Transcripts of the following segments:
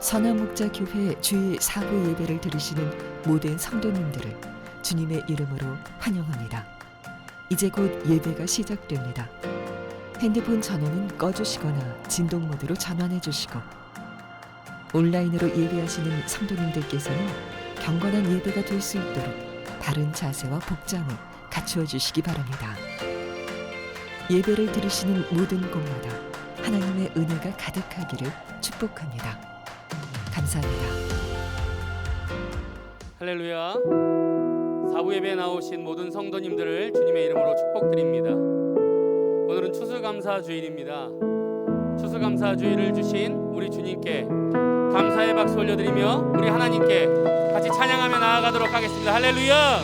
선화목자교회 주일 사부 예배를 들으시는 모든 성도님들을 주님의 이름으로 환영합니다. 이제 곧 예배가 시작됩니다. 핸드폰 전원은 꺼주시거나 진동 모드로 전환해 주시고, 온라인으로 예배하시는 성도님들께서는 경건한 예배가 될 수 있도록 바른 자세와 복장을 갖추어 주시기 바랍니다. 예배를 들으시는 모든 곳마다 하나님의 은혜가 가득하기를 축복합니다. 감사합니다. 할렐루야. 사부 예배에 나오신 모든 성도님들을 주님의 이름으로 축복드립니다. 오늘은 추수감사 주일입니다. 추수감사 주일을 주신 우리 주님께 감사의 박수 올려드리며 우리 하나님께 같이 찬양하며 나아가도록 하겠습니다. 할렐루야.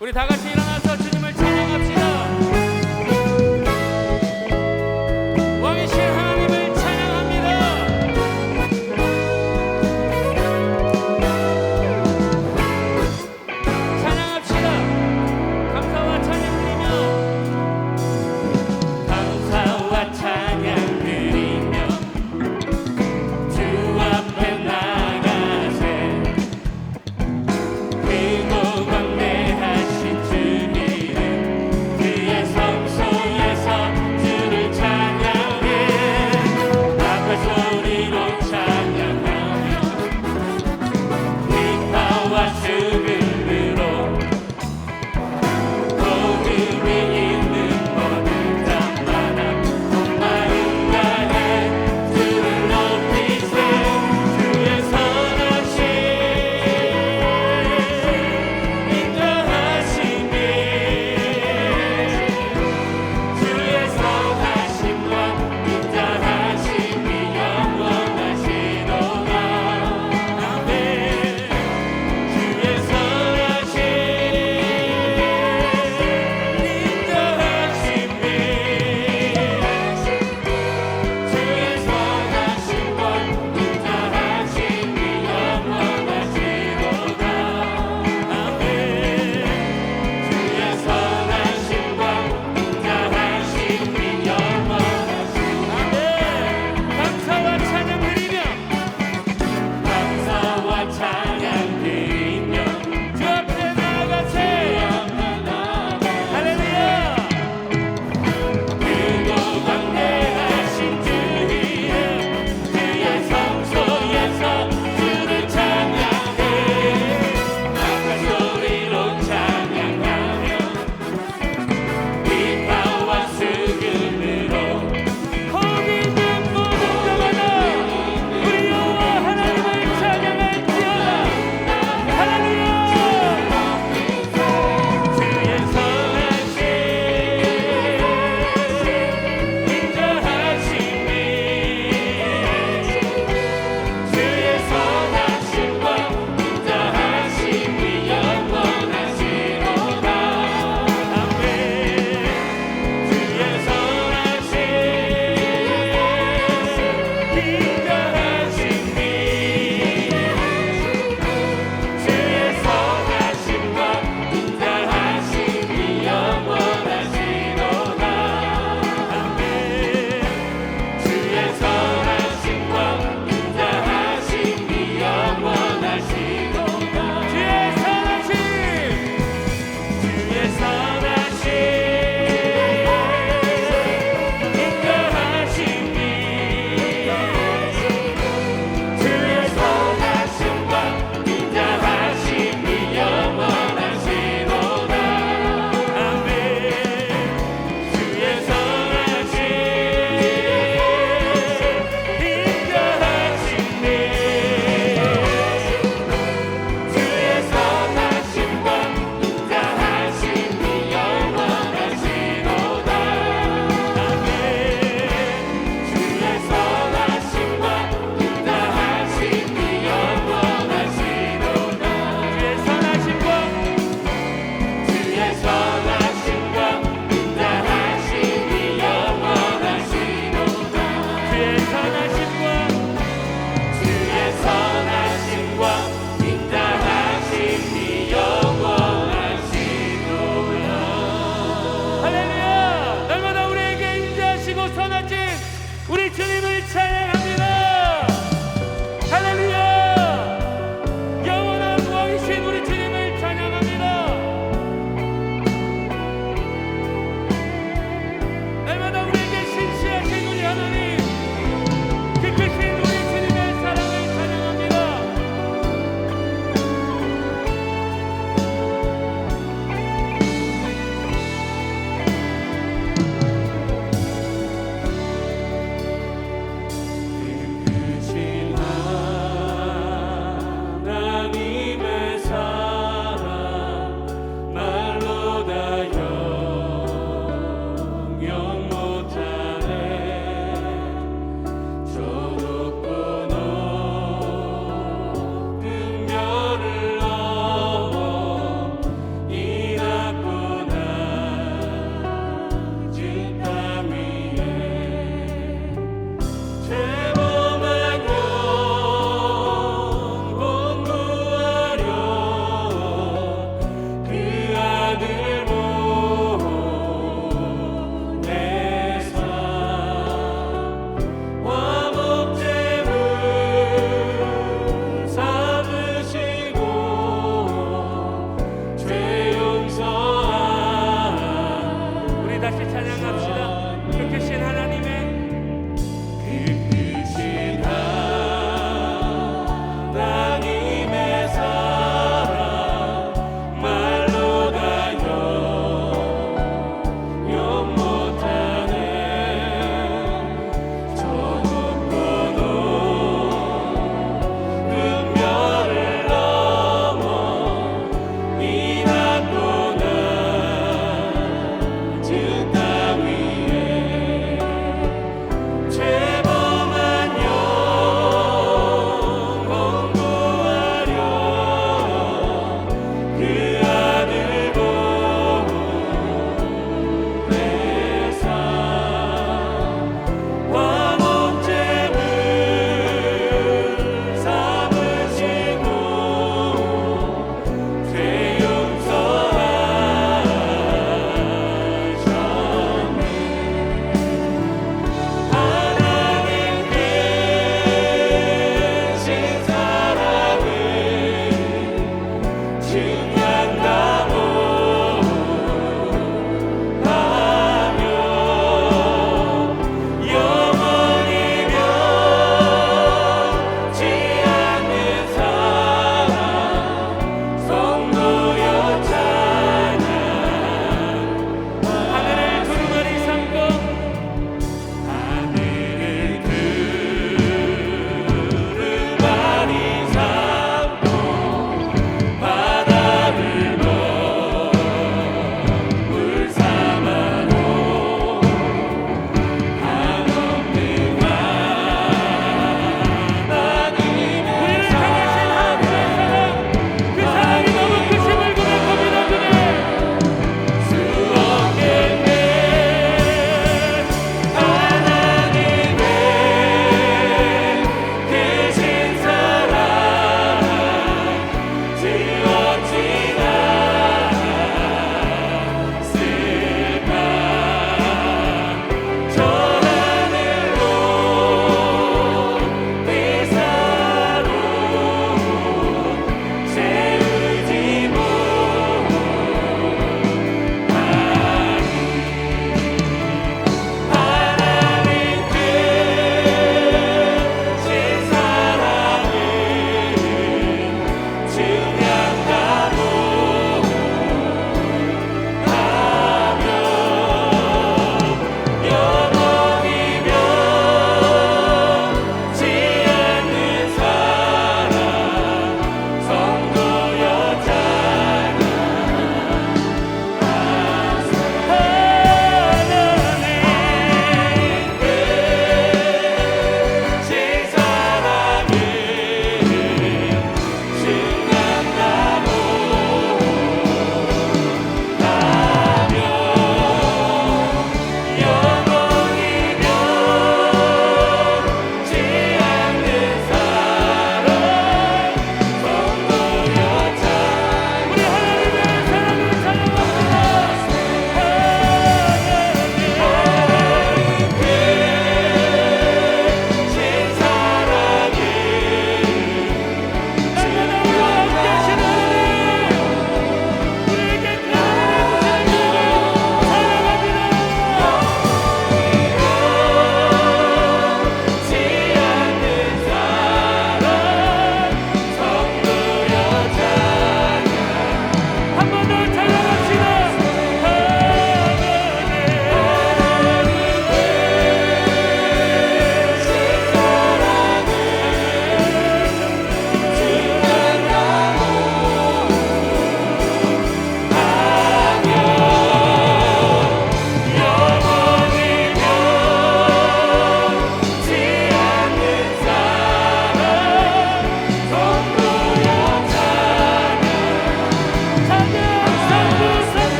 우리 다 같이 일어나서 주님을 찬양합시다. 왕이신 하나님을 찬양합니다. 찬양합시다. 감사와 찬양 드리며, 감사와 찬양 드리며 주 앞에 나가세. 크고 광대하신 주님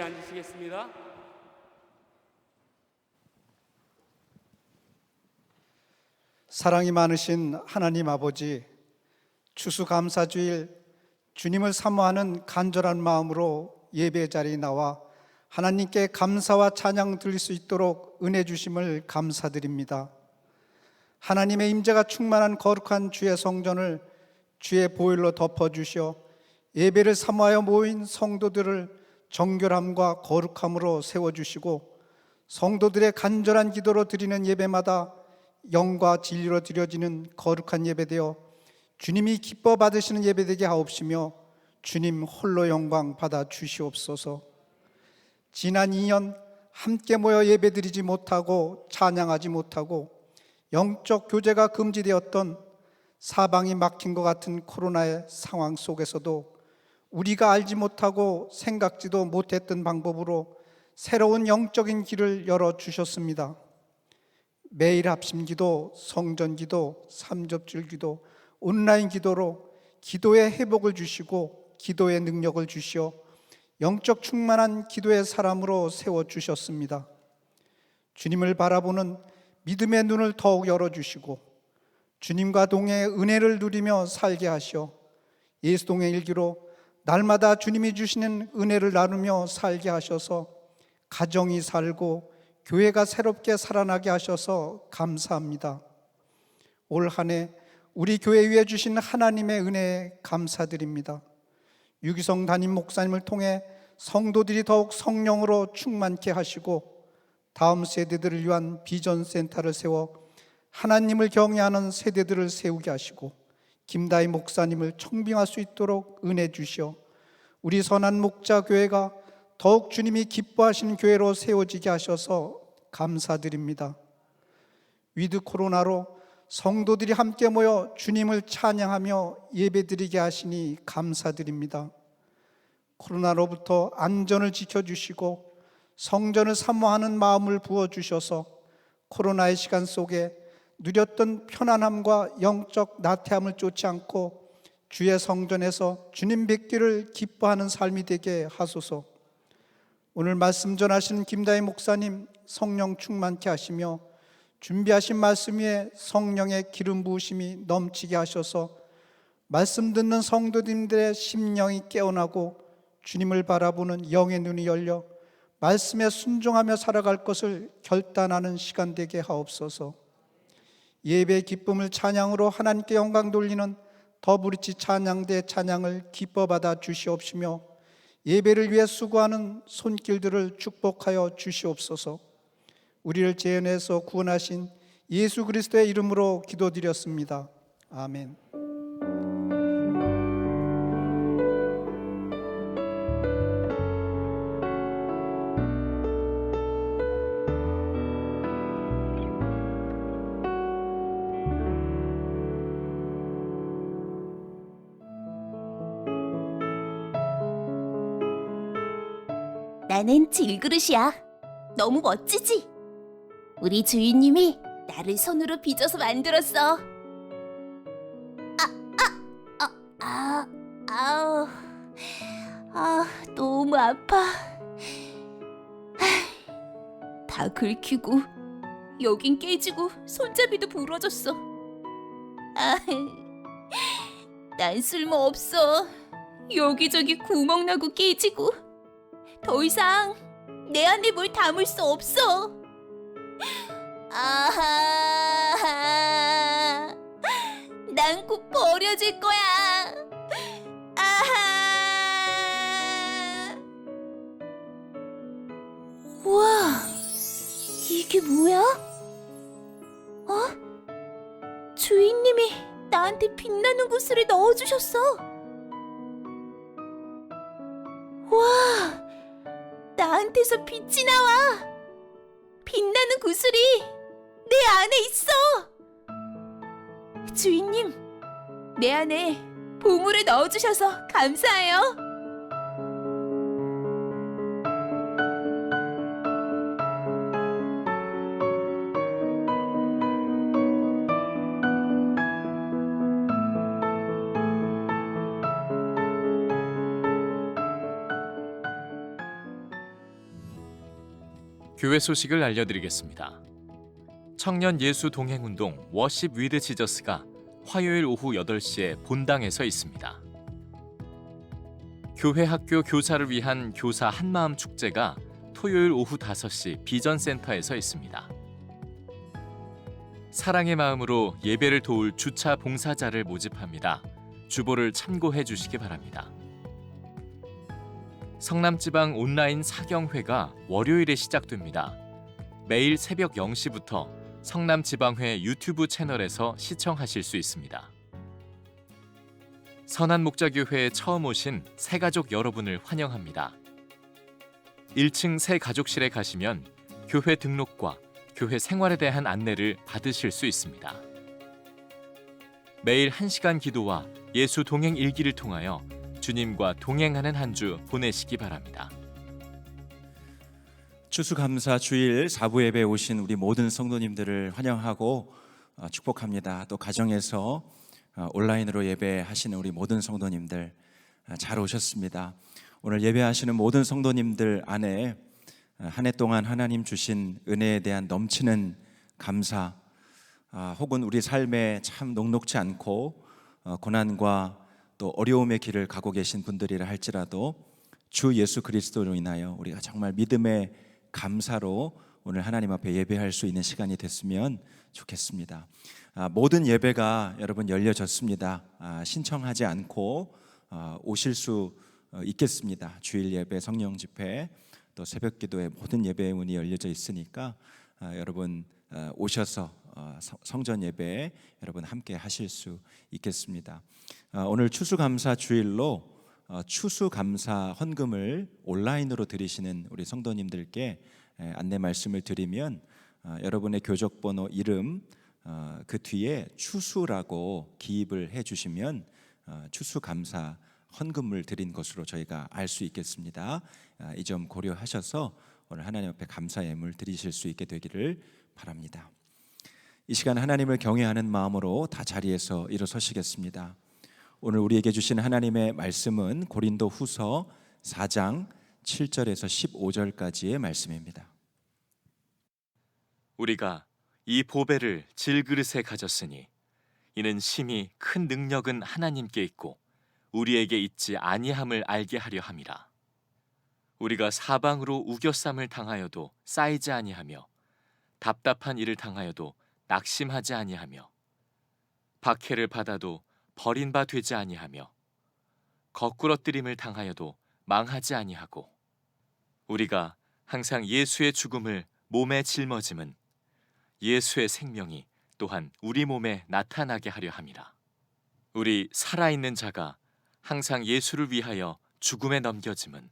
앉으시겠습니다. 사랑이 많으신 하나님 아버지, 추수감사주일 주님을 사모하는 간절한 마음으로 예배 자리에 나와 하나님께 감사와 찬양 드릴 수 있도록 은혜 주심을 감사드립니다. 하나님의 임재가 충만한 거룩한 주의 성전을 주의 보혈로 덮어주시어 예배를 사모하여 모인 성도들을 정결함과 거룩함으로 세워주시고 성도들의 간절한 기도로 드리는 예배마다 영과 진리로 드려지는 거룩한 예배되어 주님이 기뻐 받으시는 예배되게 하옵시며 주님 홀로 영광 받아 주시옵소서. 지난 2년 함께 모여 예배드리지 못하고 찬양하지 못하고 영적 교제가 금지되었던 사방이 막힌 것 같은 코로나의 상황 속에서도 우리가 알지 못하고 생각지도 못했던 방법으로 새로운 영적인 길을 열어주셨습니다. 매일 합심기도, 성전기도, 삼접줄기도, 온라인 기도로 기도의 회복을 주시고 기도의 능력을 주시어 영적 충만한 기도의 사람으로 세워주셨습니다. 주님을 바라보는 믿음의 눈을 더욱 열어주시고 주님과 동행의 은혜를 누리며 살게 하시어 예수동의 일기로 날마다 주님이 주시는 은혜를 나누며 살게 하셔서 가정이 살고 교회가 새롭게 살아나게 하셔서 감사합니다. 올 한 해 우리 교회 위에 주신 하나님의 은혜에 감사드립니다. 유기성 담임 목사님을 통해 성도들이 더욱 성령으로 충만케 하시고 다음 세대들을 위한 비전센터를 세워 하나님을 경외하는 세대들을 세우게 하시고 김다희 목사님을 청빙할 수 있도록 은혜 주시어 우리 선한 목자 교회가 더욱 주님이 기뻐하시는 교회로 세워지게 하셔서 감사드립니다. 위드 코로나로 성도들이 함께 모여 주님을 찬양하며 예배드리게 하시니 감사드립니다. 코로나로부터 안전을 지켜주시고 성전을 사모하는 마음을 부어주셔서 코로나의 시간 속에 누렸던 편안함과 영적 나태함을 쫓지 않고 주의 성전에서 주님 뵙기를 기뻐하는 삶이 되게 하소서. 오늘 말씀 전하시는 김다희 목사님 성령 충만케 하시며 준비하신 말씀 위에 성령의 기름 부으심이 넘치게 하셔서 말씀 듣는 성도님들의 심령이 깨어나고 주님을 바라보는 영의 눈이 열려 말씀에 순종하며 살아갈 것을 결단하는 시간 되게 하옵소서. 예배의 기쁨을 찬양으로 하나님께 영광 돌리는 더부리치 찬양대 찬양을 기뻐 받아 주시옵시며 예배를 위해 수고하는 손길들을 축복하여 주시옵소서. 우리를 죄인에서 구원하신 예수 그리스도의 이름으로 기도드렸습니다. 아멘. 나는 질그릇이야. 너무 멋지지? 우리 주인님이 나를 손으로 빚어서 만들었어. 너무 아파. 다 긁히고 여긴 깨지고 손잡이도 부러졌어. 아, 난 쓸모 없어. 여기저기 구멍 나고 깨지고 더 이상 내 안에 뭘 담을 수 없어. 아하, 난 곧 버려질 거야. 아하. 우와, 이게 뭐야? 주인님이 나한테 빛나는 구슬을 넣어주셨어. 와, 나한테서 빛이 나와. 빛나는 구슬이 내 안에 있어. 주인님, 내 안에 보물을 넣어주셔서 감사해요. 교회 소식을 알려드리겠습니다. 청년 예수 동행운동 워십 위드 지저스가 화요일 오후 8시에 본당에 서 있습니다. 교회 학교 교사를 위한 교사 한마음 축제가 토요일 오후 5시 비전센터에 서 있습니다. 사랑의 마음으로 예배를 도울 주차 봉사자를 모집합니다. 주보를 참고해 주시기 바랍니다. 성남지방 온라인 사경회가 월요일에 시작됩니다. 매일 새벽 0시부터 성남지방회 유튜브 채널에서 시청하실 수 있습니다. 선한목자교회에 처음 오신 새가족 여러분을 환영합니다. 1층 새가족실에 가시면 교회 등록과 교회 생활에 대한 안내를 받으실 수 있습니다. 매일 1시간 기도와 예수 동행 일기를 통하여 주님과 동행하는 한 주 보내시기 바랍니다. 추수감사 주일 4부 예배에 오신 우리 모든 성도님들을 환영하고 축복합니다. 또 가정에서 온라인으로 예배하시는 우리 모든 성도님들 잘 오셨습니다. 오늘 예배하시는 모든 성도님들 안에 한 해 동안 하나님 주신 은혜에 대한 넘치는 감사, 혹은 우리 삶에 참 녹록지 않고 고난과 또 어려움의 길을 가고 계신 분들이라 할지라도 주 예수 그리스도로 인하여 우리가 정말 믿음의 감사로 오늘 하나님 앞에 예배할 수 있는 시간이 됐으면 좋겠습니다. 모든 예배가 여러분 열려졌습니다. 신청하지 않고 오실 수 있겠습니다. 주일 예배, 성령 집회, 또 새벽 기도에 모든 예배의 문이 열려져 있으니까 여러분 오셔서 성전 예배에 여러분 함께 하실 수 있겠습니다. 오늘 추수감사 주일로 추수감사 헌금을 온라인으로 드리시는 우리 성도님들께 안내 말씀을 드리면 여러분의 교적번호 이름 그 뒤에 추수라고 기입을 해주시면 추수감사 헌금을 드린 것으로 저희가 알 수 있겠습니다. 이 점 고려하셔서 오늘 하나님 앞에 감사 예물 드리실 수 있게 되기를 바랍니다. 이 시간 하나님을 경외하는 마음으로 다 자리에서 일어서시겠습니다. 오늘 우리에게 주신 하나님의 말씀은 고린도 후서 4장 7절에서 15절까지의 말씀입니다. 우리가 이 보배를 질그릇에 가졌으니 이는 심히 큰 능력은 하나님께 있고 우리에게 있지 아니함을 알게 하려 함이라. 우리가 사방으로 우겨쌈을 당하여도 쌓이지 아니하며 답답한 일을 당하여도 낙심하지 아니하며 박해를 받아도 버린 바 되지 아니하며 거꾸러뜨림을 당하여도 망하지 아니하고 우리가 항상 예수의 죽음을 몸에 짊어짐은 예수의 생명이 또한 우리 몸에 나타나게 하려 함이라. 우리 살아있는 자가 항상 예수를 위하여 죽음에 넘겨짐은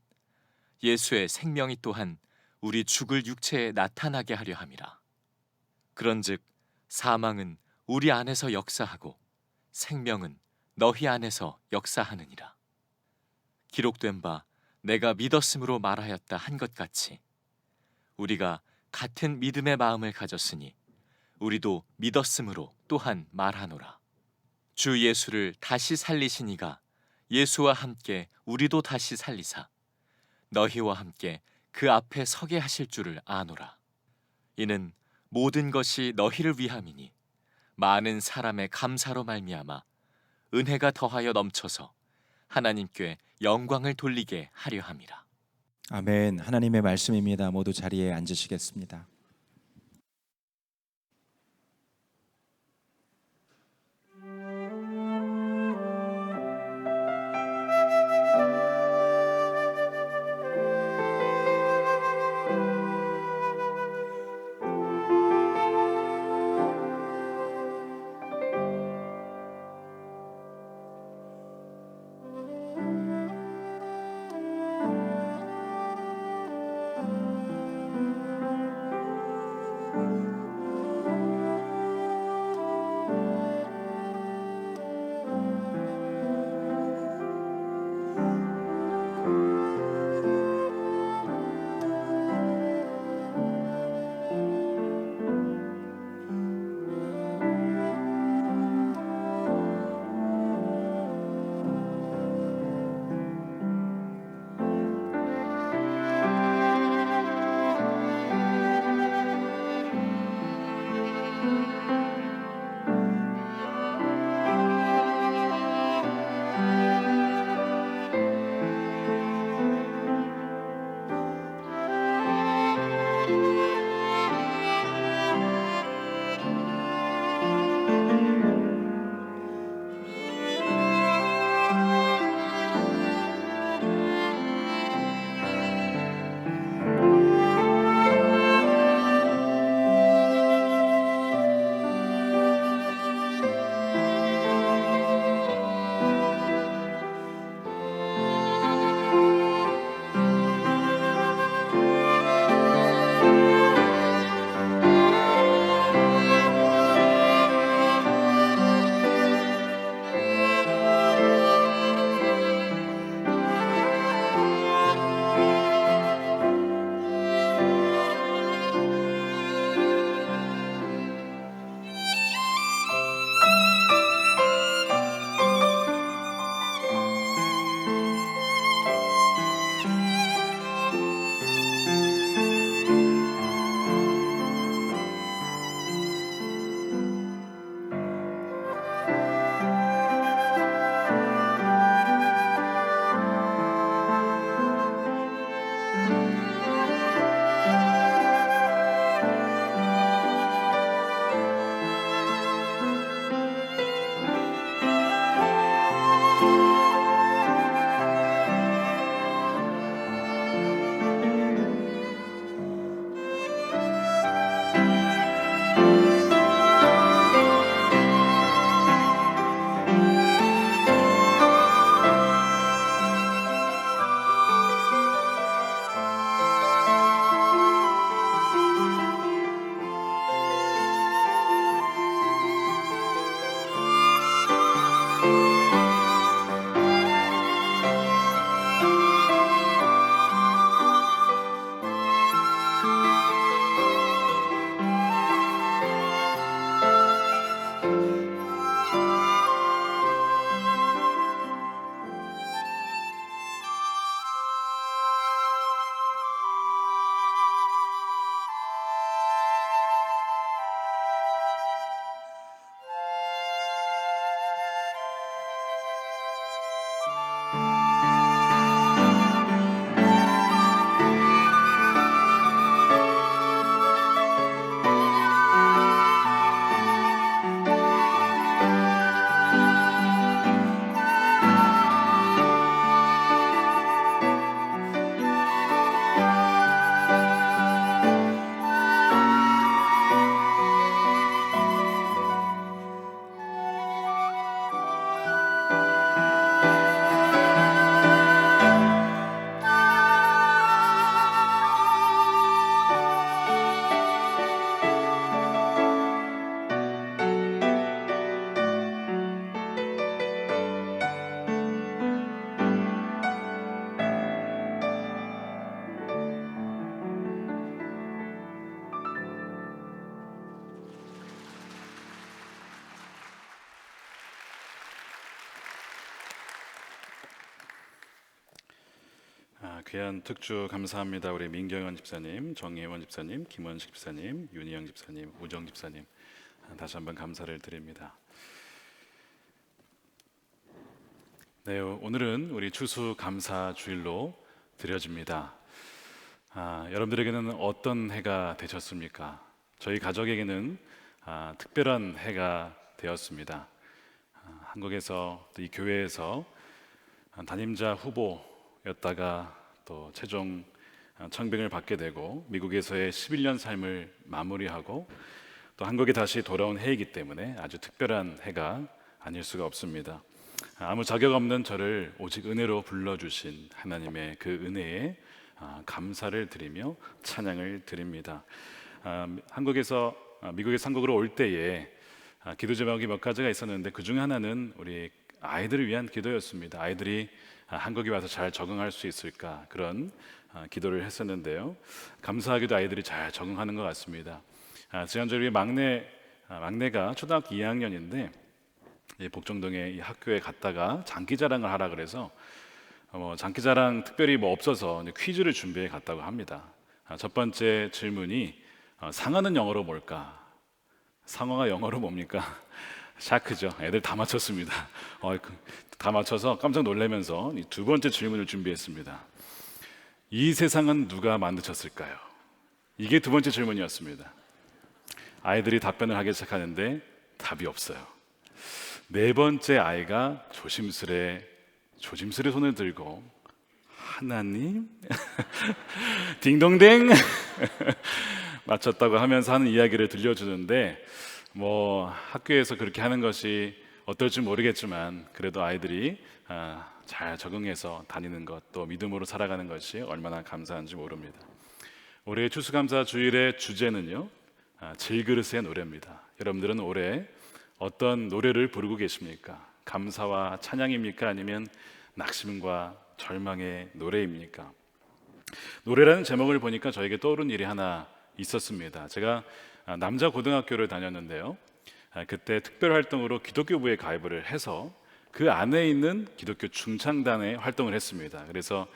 예수의 생명이 또한 우리 죽을 육체에 나타나게 하려 함이라. 그런즉 사망은 우리 안에서 역사하고 생명은 너희 안에서 역사하느니라. 기록된 바 내가 믿었으므로 말하였다 한 것 같이 우리가 같은 믿음의 마음을 가졌으니 우리도 믿었으므로 또한 말하노라. 주 예수를 다시 살리신 이가 예수와 함께 우리도 다시 살리사 너희와 함께 그 앞에 서게 하실 줄을 아노라. 이는 모든 것이 너희를 위함이니 많은 사람의 감사로 말미암아 은혜가 더하여 넘쳐서 하나님께 영광을 돌리게 하려 함이라. 아멘. 하나님의 말씀입니다. 모두 자리에 앉으시겠습니다. 귀한 특주 감사합니다. 우리 민경원 집사님, 정혜원 집사님, 김원식 집사님, 윤희영 집사님, 우정 집사님, 다시 한번 감사를 드립니다. 네, 오늘은 우리 추수 감사 주일로 드려집니다. 여러분들에게는 어떤 해가 되셨습니까? 저희 가족에게는 특별한 해가 되었습니다. 한국에서 또 이 교회에서 담임자 후보였다가 또 최종 청빙을 받게 되고 미국에서의 11년 삶을 마무리하고 또 한국에 다시 돌아온 해이기 때문에 아주 특별한 해가 아닐 수가 없습니다. 아무 자격 없는 저를 오직 은혜로 불러주신 하나님의 그 은혜에 감사를 드리며 찬양을 드립니다. 한국에서 미국에서 한국으로 올 때에 기도 제목이 몇 가지가 있었는데 그 중 하나는 우리 아이들을 위한 기도였습니다. 아이들이 한국에 와서 잘 적응할 수 있을까 그런 기도를 했었는데요. 감사하게도 아이들이 잘 적응하는 것 같습니다. 지난주에 우리 막내가 초등학교 2학년인데 복정동에 이 학교에 갔다가 장기자랑을 하라 그래서 장기자랑 특별히 뭐 없어서 퀴즈를 준비해 갔다고 합니다. 첫 번째 질문이 상어는 영어로 뭘까? 상어가 영어로 뭡니까? 샤크죠. 애들 다 맞췄습니다. 다 맞춰서 깜짝 놀라면서 두 번째 질문을 준비했습니다. 이 세상은 누가 만드셨을까요? 이게 두 번째 질문이었습니다. 아이들이 답변을 하기 시작하는데 답이 없어요. 네 번째 아이가 조심스레 손을 들고 하나님 딩동댕 맞췄다고 하면서 하는 이야기를 들려주는데 학교에서 그렇게 하는 것이 어떨지 모르겠지만 그래도 아이들이 잘 적응해서 다니는 것 또 믿음으로 살아가는 것이 얼마나 감사한지 모릅니다. 올해 추수감사 주일의 주제는요 질그릇의 노래입니다. 여러분들은 올해 어떤 노래를 부르고 계십니까? 감사와 찬양입니까? 아니면 낙심과 절망의 노래입니까? 노래라는 제목을 보니까 저에게 떠오른 일이 하나 있었습니다. 제가 남자 고등학교를 다녔는데요. 그때 특별활동으로 기독교부에 가입을 해서 그 안에 있는 기독교 중창단에 활동을 했습니다. 그래서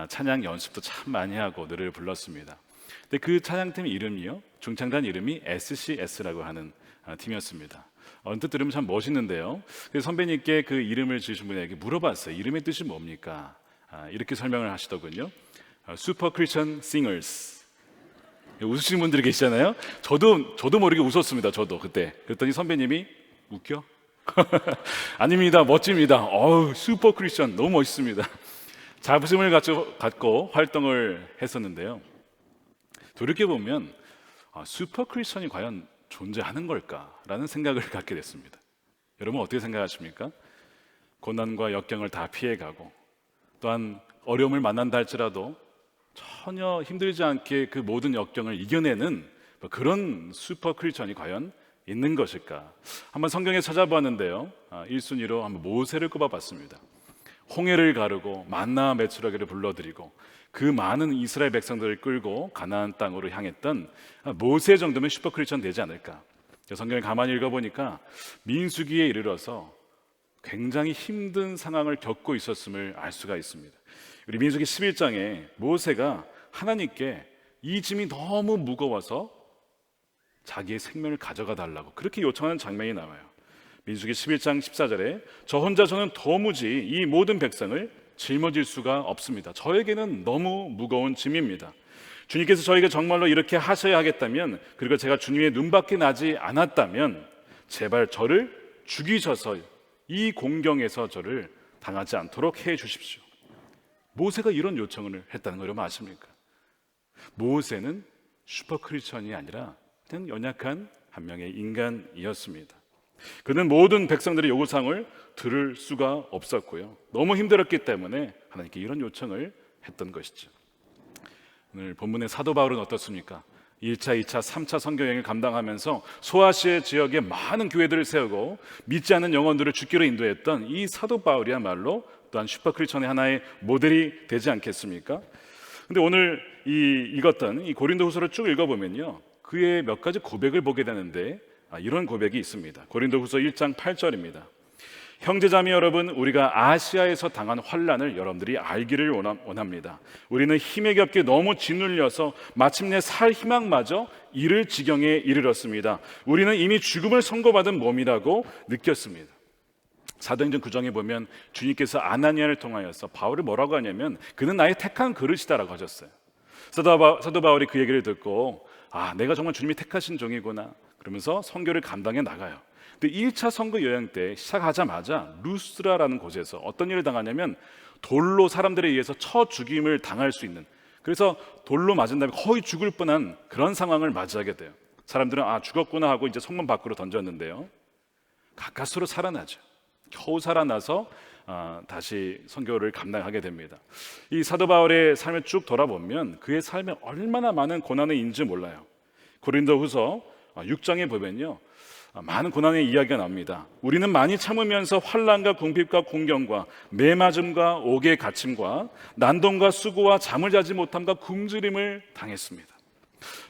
찬양 연습도 참 많이 하고 노래를 불렀습니다. 근데 그 찬양팀 이름이요, 중창단 이름이 SCS라고 하는 팀이었습니다. 언뜻 들으면 참 멋있는데요. 그래서 선배님께 그 이름을 지으신 분에게 물어봤어요. 이름의 뜻이 뭡니까? 이렇게 설명을 하시더군요. 슈퍼 크리스천 싱어스. 웃으시는 분들이 계시잖아요. 저도 모르게 웃었습니다. 저도 그때. 그랬더니 선배님이 웃겨? 아닙니다. 멋집니다. 슈퍼 크리스천 너무 멋있습니다. 자부심을 갖고 활동을 했었는데요. 돌이켜보면 슈퍼 크리스천이 과연 존재하는 걸까라는 생각을 갖게 됐습니다. 여러분 어떻게 생각하십니까? 고난과 역경을 다 피해가고 또한 어려움을 만난다 할지라도 전혀 힘들지 않게 그 모든 역경을 이겨내는 그런 슈퍼 크리스천이 과연 있는 것일까? 한번 성경에 찾아보았는데요. 1순위로 한번 모세를 꼽아봤습니다. 홍해를 가르고 만나 메추라기를 불러들이고 그 많은 이스라엘 백성들을 끌고 가나안 땅으로 향했던 모세 정도면 슈퍼 크리스천 되지 않을까? 성경을 가만히 읽어보니까 민수기에 이르러서 굉장히 힘든 상황을 겪고 있었음을 알 수가 있습니다. 우리 민수기 11장에 모세가 하나님께 이 짐이 너무 무거워서 자기의 생명을 가져가 달라고 그렇게 요청하는 장면이 나와요. 민수기 11장 14절에 저 혼자서는 도무지 이 모든 백성을 짊어질 수가 없습니다. 저에게는 너무 무거운 짐입니다. 주님께서 저에게 정말로 이렇게 하셔야 하겠다면, 그리고 제가 주님의 눈밖에 나지 않았다면 제발 저를 죽이셔서 이 공경에서 저를 당하지 않도록 해 주십시오. 모세가 이런 요청을 했다는 걸 여러분 아십니까? 모세는 슈퍼 크리스천이 아니라 그냥 연약한 한 명의 인간이었습니다. 그는 모든 백성들의 요구사항을 들을 수가 없었고요. 너무 힘들었기 때문에 하나님께 이런 요청을 했던 것이죠. 오늘 본문의 사도 바울은 어떻습니까? 1차, 2차, 3차 선교여행을 감당하면서 소아시아 지역에 많은 교회들을 세우고 믿지 않는 영혼들을 죽기로 인도했던 이 사도 바울이야말로 또한 슈퍼 크리스천의 하나의 모델이 되지 않겠습니까? 근데 오늘 읽었던 이 고린도후서를 쭉 읽어보면요, 그의 몇 가지 고백을 보게 되는데 이런 고백이 있습니다. 고린도후서 1장 8절입니다. 형제자매 여러분, 우리가 아시아에서 당한 환난을 여러분들이 알기를 원합니다. 우리는 힘에 겹게 너무 짓눌려서 마침내 살 희망마저 잃을 지경에 이르렀습니다. 우리는 이미 죽음을 선고받은 몸이라고 느꼈습니다. 사도행전 9장에 보면 주님께서 아나니아를 통하여서 바울을 뭐라고 하냐면 그는 나의 택한 그릇이다라고 하셨어요. 사도 바울이 그 얘기를 듣고 내가 정말 주님이 택하신 종이구나 그러면서 선교를 감당해 나가요. 근데 1차 선교 여행 때 시작하자마자 루스라라는 곳에서 어떤 일을 당하냐면 돌로 사람들에 의해서 쳐 죽임을 당할 수 있는, 그래서 돌로 맞은 다음에 거의 죽을 뻔한 그런 상황을 맞이하게 돼요. 사람들은 죽었구나 하고 이제 성문 밖으로 던졌는데요, 가까스로 살아나죠. 겨우 살아나서 다시 선교를 감당하게 됩니다. 이 사도 바울의 삶을 쭉 돌아보면 그의 삶에 얼마나 많은 고난이 있는지 몰라요. 고린도후서 6장에 보면요, 많은 고난의 이야기가 나옵니다. 우리는 많이 참으면서 환난과 궁핍과 공경과 매맞음과 옥의 갇힘과 난동과 수고와 잠을 자지 못함과 굶주림을 당했습니다.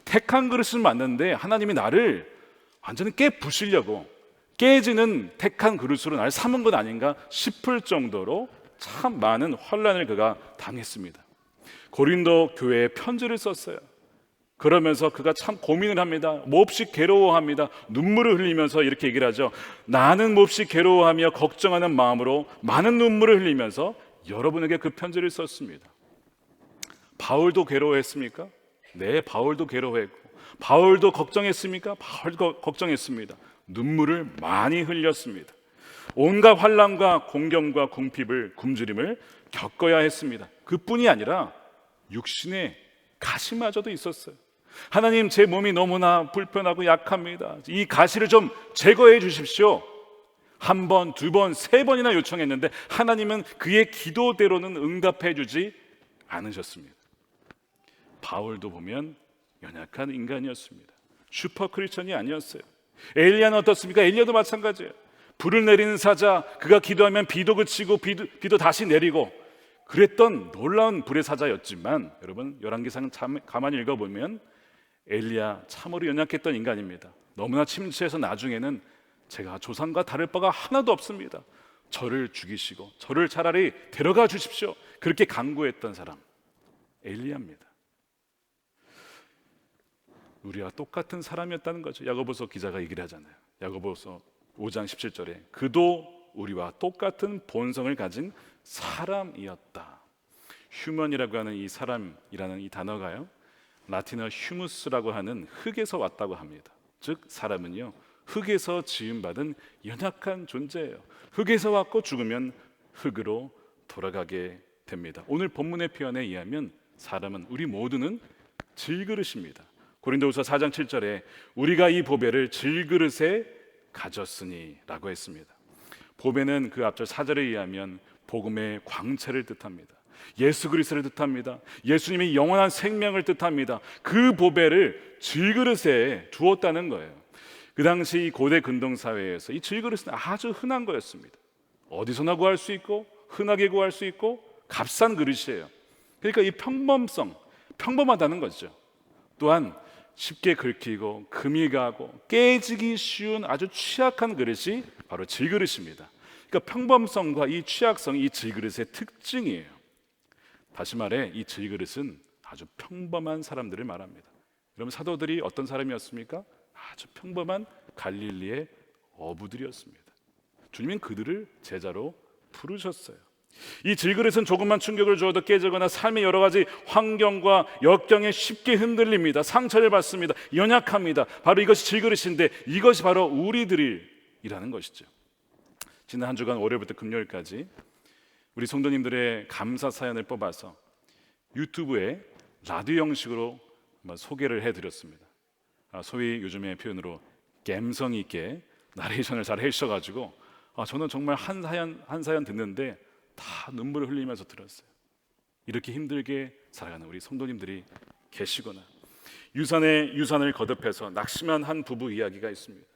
택한 그릇은 맞는데 하나님이 나를 완전히 깨부시려고 깨지는 택한 그릇으로 나를 삼은 것 아닌가 싶을 정도로 참 많은 환난을 그가 당했습니다. 고린도 교회에 편지를 썼어요. 그러면서 그가 참 고민을 합니다. 몹시 괴로워합니다. 눈물을 흘리면서 이렇게 얘기를 하죠. 나는 몹시 괴로워하며 걱정하는 마음으로 많은 눈물을 흘리면서 여러분에게 그 편지를 썼습니다. 바울도 괴로워했습니까? 네, 바울도 괴로워했고, 바울도 걱정했습니까? 바울도 걱정했습니다. 눈물을 많이 흘렸습니다. 온갖 환난과 공경과 궁핍을, 굶주림을 겪어야 했습니다. 그뿐이 아니라 육신의 가시마저도 있었어요. 하나님, 제 몸이 너무나 불편하고 약합니다. 이 가시를 좀 제거해 주십시오. 한 번, 두 번, 세 번이나 요청했는데 하나님은 그의 기도대로는 응답해 주지 않으셨습니다. 바울도 보면 연약한 인간이었습니다. 슈퍼 크리스천이 아니었어요. 엘리야는 어떻습니까? 엘리야도 마찬가지예요. 불을 내리는 사자, 그가 기도하면 비도 그치고 비도 다시 내리고 그랬던 놀라운 불의 사자였지만, 여러분 열왕기상 가만히 읽어보면 엘리야 참으로 연약했던 인간입니다. 너무나 침체해서 나중에는 제가 조상과 다를 바가 하나도 없습니다. 저를 죽이시고 저를 차라리 데려가 주십시오. 그렇게 간구했던 사람 엘리야입니다. 우리와 똑같은 사람이었다는 거죠. 야고보서 기자가 얘기를 하잖아요. 야고보서 5장 17절에 그도 우리와 똑같은 본성을 가진 사람이었다. 휴먼이라고 하는 이 사람이라는 이 단어가요, 라틴어 휴무스라고 하는 흙에서 왔다고 합니다. 즉 사람은요, 흙에서 지음받은 연약한 존재예요. 흙에서 왔고 죽으면 흙으로 돌아가게 됩니다. 오늘 본문의 표현에 의하면 사람은, 우리 모두는 질그릇입니다. 고린도후서 4장 7절에 우리가 이 보배를 질그릇에 가졌으니 라고 했습니다. 보배는 그 앞절 4절에 의하면 복음의 광채를 뜻합니다. 예수 그리스도를 뜻합니다. 예수님의 영원한 생명을 뜻합니다. 그 보배를 질그릇에 두었다는 거예요. 그 당시 고대 근동사회에서 이 질그릇은 아주 흔한 거였습니다. 어디서나 구할 수 있고 흔하게 구할 수 있고 값싼 그릇이에요. 그러니까 이 평범하다는 거죠. 또한 쉽게 긁히고 금이 가고 깨지기 쉬운 아주 취약한 그릇이 바로 질그릇입니다. 그러니까 평범성과 이 취약성이 이 질그릇의 특징이에요. 다시 말해 이 질그릇은 아주 평범한 사람들을 말합니다. 여러분, 사도들이 어떤 사람이었습니까? 아주 평범한 갈릴리의 어부들이었습니다. 주님은 그들을 제자로 부르셨어요. 이 질그릇은 조금만 충격을 주어도 깨지거나 삶의 여러 가지 환경과 역경에 쉽게 흔들립니다. 상처를 받습니다. 연약합니다. 바로 이것이 질그릇인데 이것이 바로 우리들이라는 것이죠. 지난 한 주간 월요일부터 금요일까지 우리 성도님들의 감사 사연을 뽑아서 유튜브에 라디오 형식으로 소개를 해드렸습니다. 소위 요즘의 표현으로 감성 있게 나레이션을 잘 해주셔가지고 저는 정말 한 사연 듣는데 다 눈물을 흘리면서 들었어요. 이렇게 힘들게 살아가는 우리 성도님들이 계시구나. 유산에 유산을 거듭해서 낙심한 한 부부 이야기가 있습니다.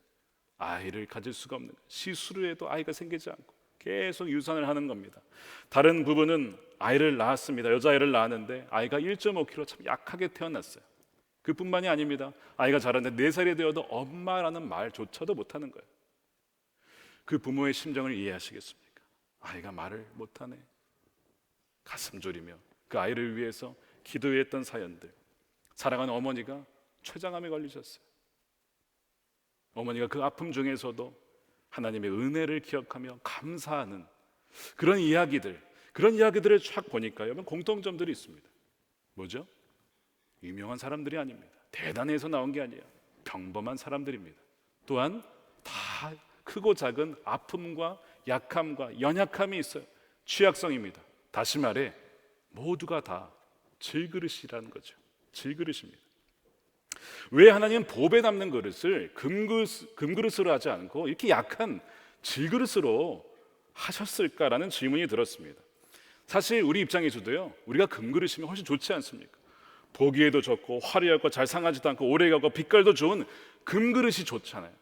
아이를 가질 수가 없는, 시술을 해도 아이가 생기지 않고 계속 유산을 하는 겁니다. 다른 부부는 아이를 낳았습니다. 여자아이를 낳았는데 아이가 1.5kg 참 약하게 태어났어요. 그뿐만이 아닙니다. 아이가 자랐는데 4살이 되어도 엄마라는 말조차도 못하는 거예요. 그 부모의 심정을 이해하시겠습니까? 아이가 말을 못하네. 가슴 졸이며 그 아이를 위해서 기도했던 사연들. 사랑하는 어머니가 췌장암에 걸리셨어요. 어머니가 그 아픔 중에서도 하나님의 은혜를 기억하며 감사하는 그런 이야기들을 쫙 보니까 여러분 공통점들이 있습니다. 뭐죠? 유명한 사람들이 아닙니다. 대단해서 나온 게 아니에요. 평범한 사람들입니다. 또한 다 크고 작은 아픔과 약함과 연약함이 있어요. 취약성입니다. 다시 말해 모두가 다 질그릇이라는 거죠. 질그릇입니다. 왜 하나님은 보배 담는 그릇을 금그릇으로 하지 않고 이렇게 약한 질그릇으로 하셨을까라는 질문이 들었습니다. 사실 우리 입장에서도요, 우리가 금그릇이면 훨씬 좋지 않습니까? 보기에도 좋고 화려하고 잘 상하지도 않고 오래가고 빛깔도 좋은 금그릇이 좋잖아요.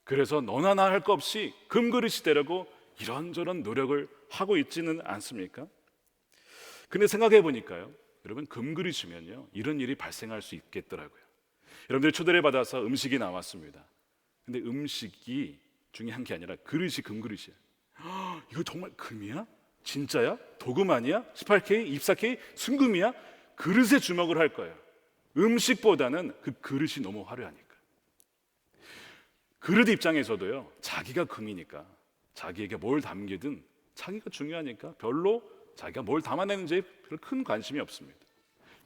그래서 너나 나 할 거 없이 금그릇이 되려고 이런저런 노력을 하고 있지는 않습니까? 근데 생각해 보니까요, 여러분 금그릇이면요 이런 일이 발생할 수 있겠더라고요. 여러분들 초대를 받아서 음식이 나왔습니다. 근데 음식이 중요한 게 아니라 그릇이 금그릇이야. 이거 정말 금이야? 진짜야? 도금 아니야? 18K? 24K? 순금이야? 그릇에 주목을 할 거예요. 음식보다는 그 그릇이 너무 화려하니까. 그릇 입장에서도요, 자기가 금이니까 자기에게 뭘 담기든 자기가 중요하니까 별로 자기가 뭘 담아내는지에 별 큰 관심이 없습니다.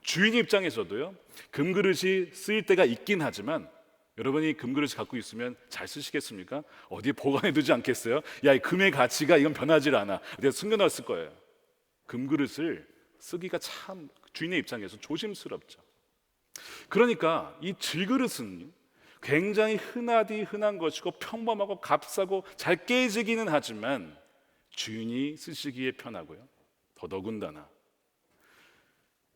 주인 입장에서도요, 금그릇이 쓰일 때가 있긴 하지만 여러분이 금그릇을 갖고 있으면 잘 쓰시겠습니까? 어디에 보관해 두지 않겠어요? 야, 이 금의 가치가 이건 변하질 않아. 어디에 숨겨놨을 거예요. 금그릇을 쓰기가 참 주인의 입장에서 조심스럽죠. 그러니까 이 질그릇은 굉장히 흔한 것이고 평범하고 값싸고 잘 깨지기는 하지만 주인이 쓰시기에 편하고요. 더더군다나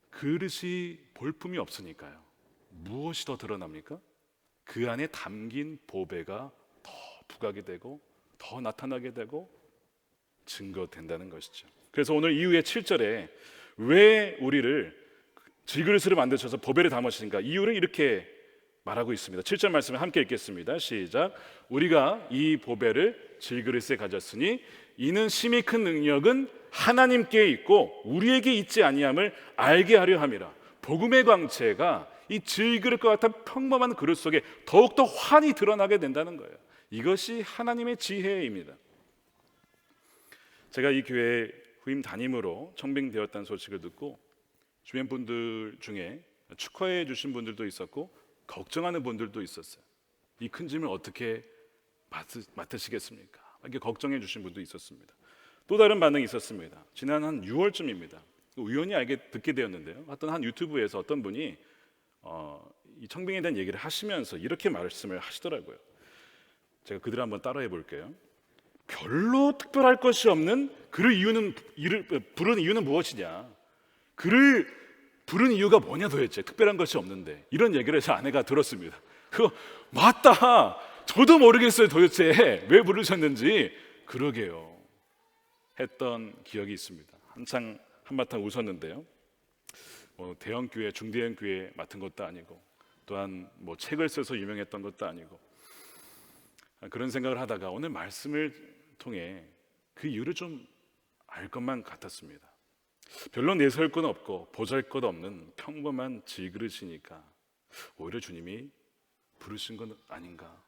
그릇이 볼품이 없으니까요. 무엇이 더 드러납니까? 그 안에 담긴 보배가 더 부각이 되고 더 나타나게 되고 증거된다는 것이죠. 그래서 오늘 이후에 7절에 왜 우리를 질그릇으로 만드셔서 보배를 담으시는가, 이유를 이렇게 말하고 있습니다. 7절 말씀을 함께 읽겠습니다. 시작. 우리가 이 보배를 질그릇에 가졌으니 이는 심히 큰 능력은 하나님께 있고 우리에게 있지 아니함을 알게 하려 함이라. 복음의 광채가 이 질그릇과 같은 평범한 그릇 속에 더욱더 환히 드러나게 된다는 거예요. 이것이 하나님의 지혜입니다. 제가 이 교회 후임 담임으로 청빙되었다는 소식을 듣고 주변 분들 중에 축하해 주신 분들도 있었고 걱정하는 분들도 있었어요. 이 큰 짐을 어떻게 맡으시겠습니까? 이렇게 걱정해 주신 분도 있었습니다. 또 다른 반응이 있었습니다. 지난 한 6월쯤입니다. 우연히 듣게 되었는데요. 어떤 한 유튜브에서 어떤 분이 이 청빙에 대한 얘기를 하시면서 이렇게 말씀을 하시더라고요. 제가 그대로 한번 따라해 볼게요. 별로 특별할 것이 없는 그를 부른 이유는 무엇이냐? 그를 부른 이유가 뭐냐 도대체? 특별한 것이 없는데. 이런 얘기를 해서 아내가 들었습니다. 그거 맞다. 저도 모르겠어요 도대체 왜 부르셨는지. 그러게요 했던 기억이 있습니다. 한바탕 웃었는데요. 대형 교회, 중대형 교회 맡은 것도 아니고 또한 책을 써서 유명했던 것도 아니고 그런 생각을 하다가 오늘 말씀을 통해 그 이유를 좀 알 것만 같았습니다. 별로 내세울 건 없고 보잘것 없는 평범한 질그릇이니까 오히려 주님이 부르신 건 아닌가.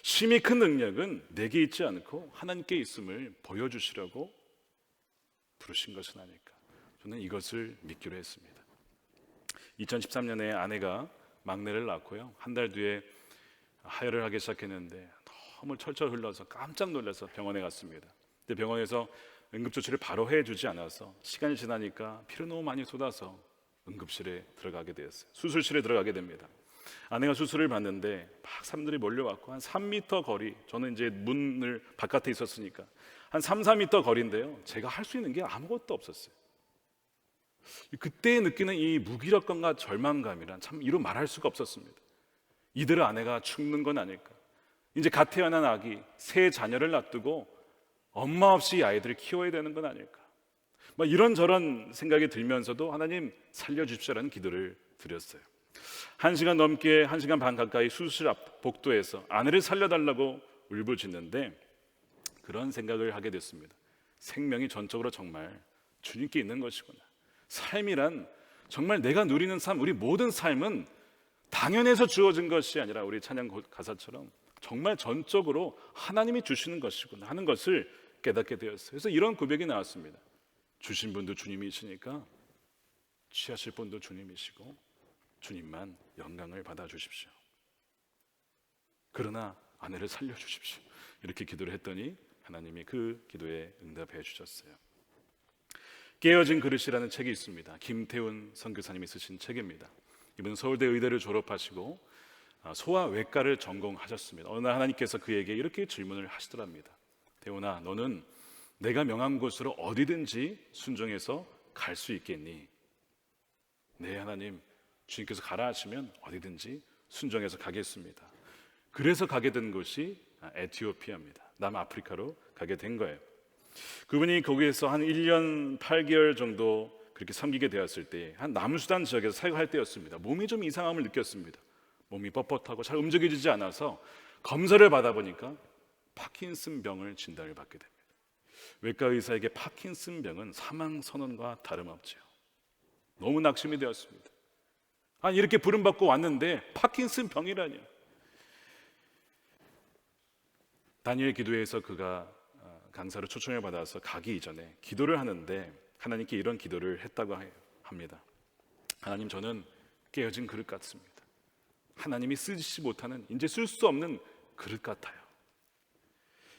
심히 큰 능력은 내게 있지 않고 하나님께 있음을 보여주시려고 부르신 것은 아닐까. 저는 이것을 믿기로 했습니다. 2013년에 아내가 막내를 낳고요, 한 달 뒤에 하혈을 하기 시작했는데 너무 철철 흘러서 깜짝 놀라서 병원에 갔습니다. 근데 병원에서 응급조치를 바로 해주지 않아서 시간이 지나니까 피를 너무 많이 쏟아서 응급실에 들어가게 되었어요. 수술실에 들어가게 됩니다. 아내가 수술을 받는데 막 사람들이 몰려왔고 한 3m 거리, 저는 이제 문을 바깥에 있었으니까 한 3-4m 거리인데요, 제가 할 수 있는 게 아무것도 없었어요. 그때 느끼는 이 무기력감과 절망감이란 참 이루 말할 수가 없었습니다. 이대로 아내가 죽는 건 아닐까. 이제 갓 태어난 아기, 세 자녀를 놔두고 엄마 없이 이 아이들을 키워야 되는 건 아닐까. 이런저런 생각이 들면서도 하나님 살려주십시오라는 기도를 드렸어요. 1시간 넘게 1시간 반 가까이 수술실 앞 복도에서 아내를 살려달라고 울부짖는데 그런 생각을 하게 됐습니다. 생명이 전적으로 정말 주님께 있는 것이구나. 삶이란 정말 내가 누리는 삶, 우리 모든 삶은 당연해서 주어진 것이 아니라 우리 찬양 가사처럼 정말 전적으로 하나님이 주시는 것이구나 하는 것을 깨닫게 되었어요. 그래서 이런 고백이 나왔습니다. 주신 분도 주님이시니까 취하실 분도 주님이시고 주님만 영광을 받아주십시오. 그러나 아내를 살려주십시오. 이렇게 기도를 했더니 하나님이 그 기도에 응답해 주셨어요. 깨어진 그릇이라는 책이 있습니다. 김태훈 선교사님이 쓰신 책입니다. 이분은 서울대 의대를 졸업하시고 소아외과를 전공하셨습니다. 어느 날 하나님께서 그에게 이렇게 질문을 하시더랍니다. 태훈아, 너는 내가 명한 곳으로 어디든지 순종해서 갈 수 있겠니? 네, 하나님, 주님께서 가라 하시면 어디든지 순종해서 가겠습니다. 그래서 가게 된 곳이 에티오피아입니다. 남아프리카로 가게 된 거예요. 그분이 거기에서 한 1년 8개월 정도 그렇게 섬기게 되었을 때 한 남수단 지역에서 사역할 때였습니다. 몸이 좀 이상함을 느꼈습니다. 몸이 뻣뻣하고 잘 움직여지지 않아서 검사를 받아보니까 파킨슨병을 진단을 받게 됩니다. 외과 의사에게 파킨슨병은 사망 선언과 다름없죠. 너무 낙심이 되었습니다. 아니, 이렇게 부름받고 왔는데 파킨슨병이라뇨. 다니엘 기도회에서 그가 강사로 초청을 받아서 가기 이전에 기도를 하는데 하나님께 이런 기도를 했다고 합니다. 하나님, 저는 깨어진 그릇 같습니다. 하나님이 쓰지 못하는, 이제 쓸 수 없는 그릇 같아요.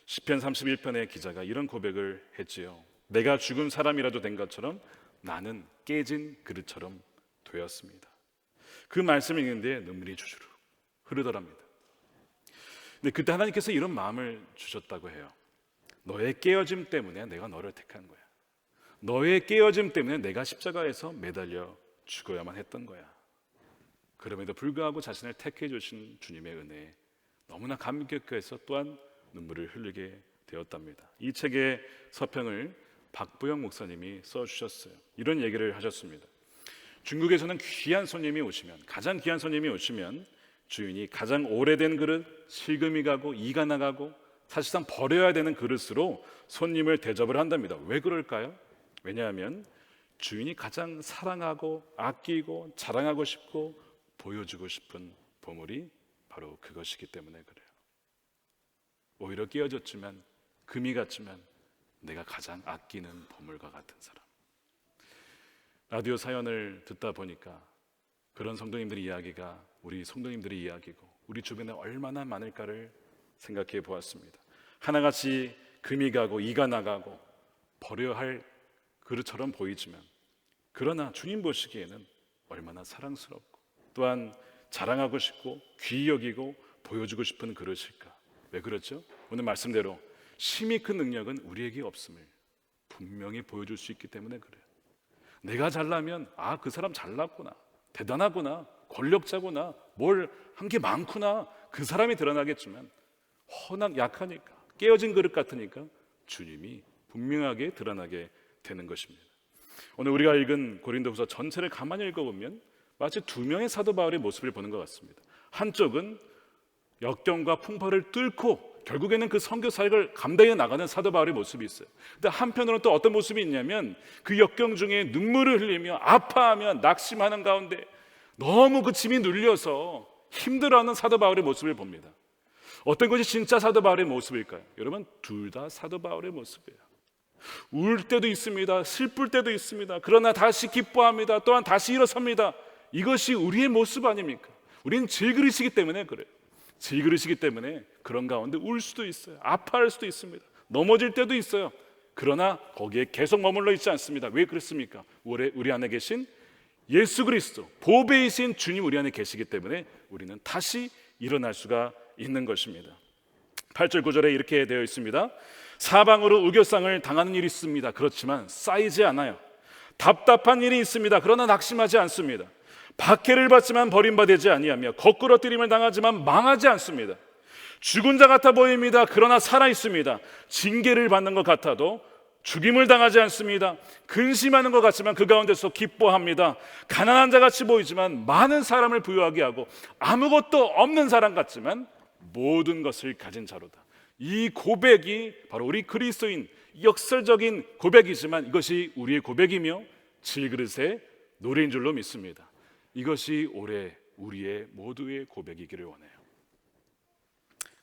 시편 31편의 기자가 이런 고백을 했지요. 내가 죽은 사람이라도 된 것처럼 나는 깨진 그릇처럼 되었습니다. 그 말씀을 읽는데 눈물이 주르륵 흐르더랍니다. 근데 그때 하나님께서 이런 마음을 주셨다고 해요. 너의 깨어짐 때문에 내가 너를 택한 거야. 너의 깨어짐 때문에 내가 십자가에서 매달려 죽어야만 했던 거야. 그럼에도 불구하고 자신을 택해 주신 주님의 은혜에 너무나 감격해서 또한 눈물을 흘리게 되었답니다. 이 책의 서평을 박부영 목사님이 써주셨어요. 이런 얘기를 하셨습니다. 중국에서는 귀한 손님이 오시면, 가장 귀한 손님이 오시면 주인이 가장 오래된 그릇, 실금이 가고 이가 나가고 사실상 버려야 되는 그릇으로 손님을 대접을 한답니다. 왜 그럴까요? 왜냐하면 주인이 가장 사랑하고 아끼고 자랑하고 싶고 보여주고 싶은 보물이 바로 그것이기 때문에 그래요. 오히려 깨어졌지만, 금이 같지만 내가 가장 아끼는 보물과 같은 사람. 라디오 사연을 듣다 보니까 그런 성도님들의 이야기가 우리 성도님들의 이야기고 우리 주변에 얼마나 많을까를 생각해 보았습니다. 하나같이 금이 가고 이가 나가고 버려야 할 그릇처럼 보이지만, 그러나 주님 보시기에는 얼마나 사랑스럽고 또한 자랑하고 싶고 귀히 여기고 보여주고 싶은 그릇일까. 왜 그렇죠? 오늘 말씀대로 심히 큰 능력은 우리에게 없음을 분명히 보여줄 수 있기 때문에 그래요. 내가 잘나면 그 사람 잘났구나, 대단하구나, 권력자구나, 뭘 한 게 많구나, 그 사람이 드러나겠지만 워낙 약하니까, 깨어진 그릇 같으니까 주님이 분명하게 드러나게 되는 것입니다. 오늘 우리가 읽은 고린도후서 전체를 가만히 읽어보면 마치 두 명의 사도 바울의 모습을 보는 것 같습니다. 한쪽은 역경과 풍파를 뚫고 결국에는 그 선교 사역을 감당해 나가는 사도 바울의 모습이 있어요. 근데 한편으로는 또 어떤 모습이 있냐면 그 역경 중에 눈물을 흘리며 아파하며 낙심하는 가운데 너무 그 짐이 눌려서 힘들어하는 사도 바울의 모습을 봅니다. 어떤 것이 진짜 사도 바울의 모습일까요? 여러분, 둘 다 사도 바울의 모습이에요. 울 때도 있습니다. 슬플 때도 있습니다. 그러나 다시 기뻐합니다. 또한 다시 일어섭니다. 이것이 우리의 모습 아닙니까? 우리는 질그릇이기 때문에 그래요. 질그릇이기 때문에 그런 가운데 울 수도 있어요. 아파할 수도 있습니다. 넘어질 때도 있어요. 그러나 거기에 계속 머물러 있지 않습니다. 왜 그렇습니까? 우리 안에 계신 예수 그리스도, 보배이신 주님 우리 안에 계시기 때문에 우리는 다시 일어날 수가 있는 것입니다. 8절 9절에 이렇게 되어 있습니다. 사방으로 우겨쌍을 당하는 일이 있습니다. 그렇지만 쌓이지 않아요. 답답한 일이 있습니다. 그러나 낙심하지 않습니다. 박해를 받지만 버림받지 아니하며 거꾸러뜨림을 당하지만 망하지 않습니다. 죽은 자 같아 보입니다. 그러나 살아 있습니다. 징계를 받는 것 같아도 죽임을 당하지 않습니다. 근심하는 것 같지만 그 가운데서 기뻐합니다. 가난한 자 같이 보이지만 많은 사람을 부유하게 하고 아무것도 없는 사람 같지만 모든 것을 가진 자로다. 이 고백이 바로 우리 그리스도인 역설적인 고백이지만 이것이 우리의 고백이며 질그릇의 노래인 줄로 믿습니다. 이것이 올해 우리의 모두의 고백이기를 원해요.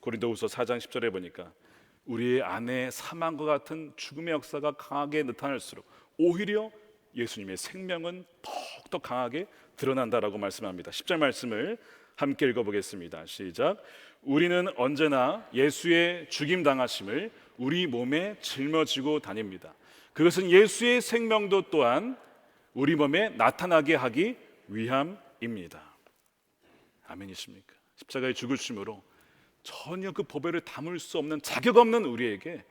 고린도후서 4장 10절에 보니까 우리의 안에 사망과 같은 죽음의 역사가 강하게 나타날수록 오히려 예수님의 생명은 더욱더 강하게 드러난다라고 말씀합니다. 10절 말씀을 함께 읽어보겠습니다. 시작. 우리는 언제나 예수의 죽임 당하심을 우리 몸에 짊어지고 다닙니다. 그것은 예수의 생명도 또한 우리 몸에 나타나게 하기 위함입니다. 아멘이십니까? 십자가의 죽으심으로 전혀 그 보배를 담을 수 없는 자격 없는 우리에게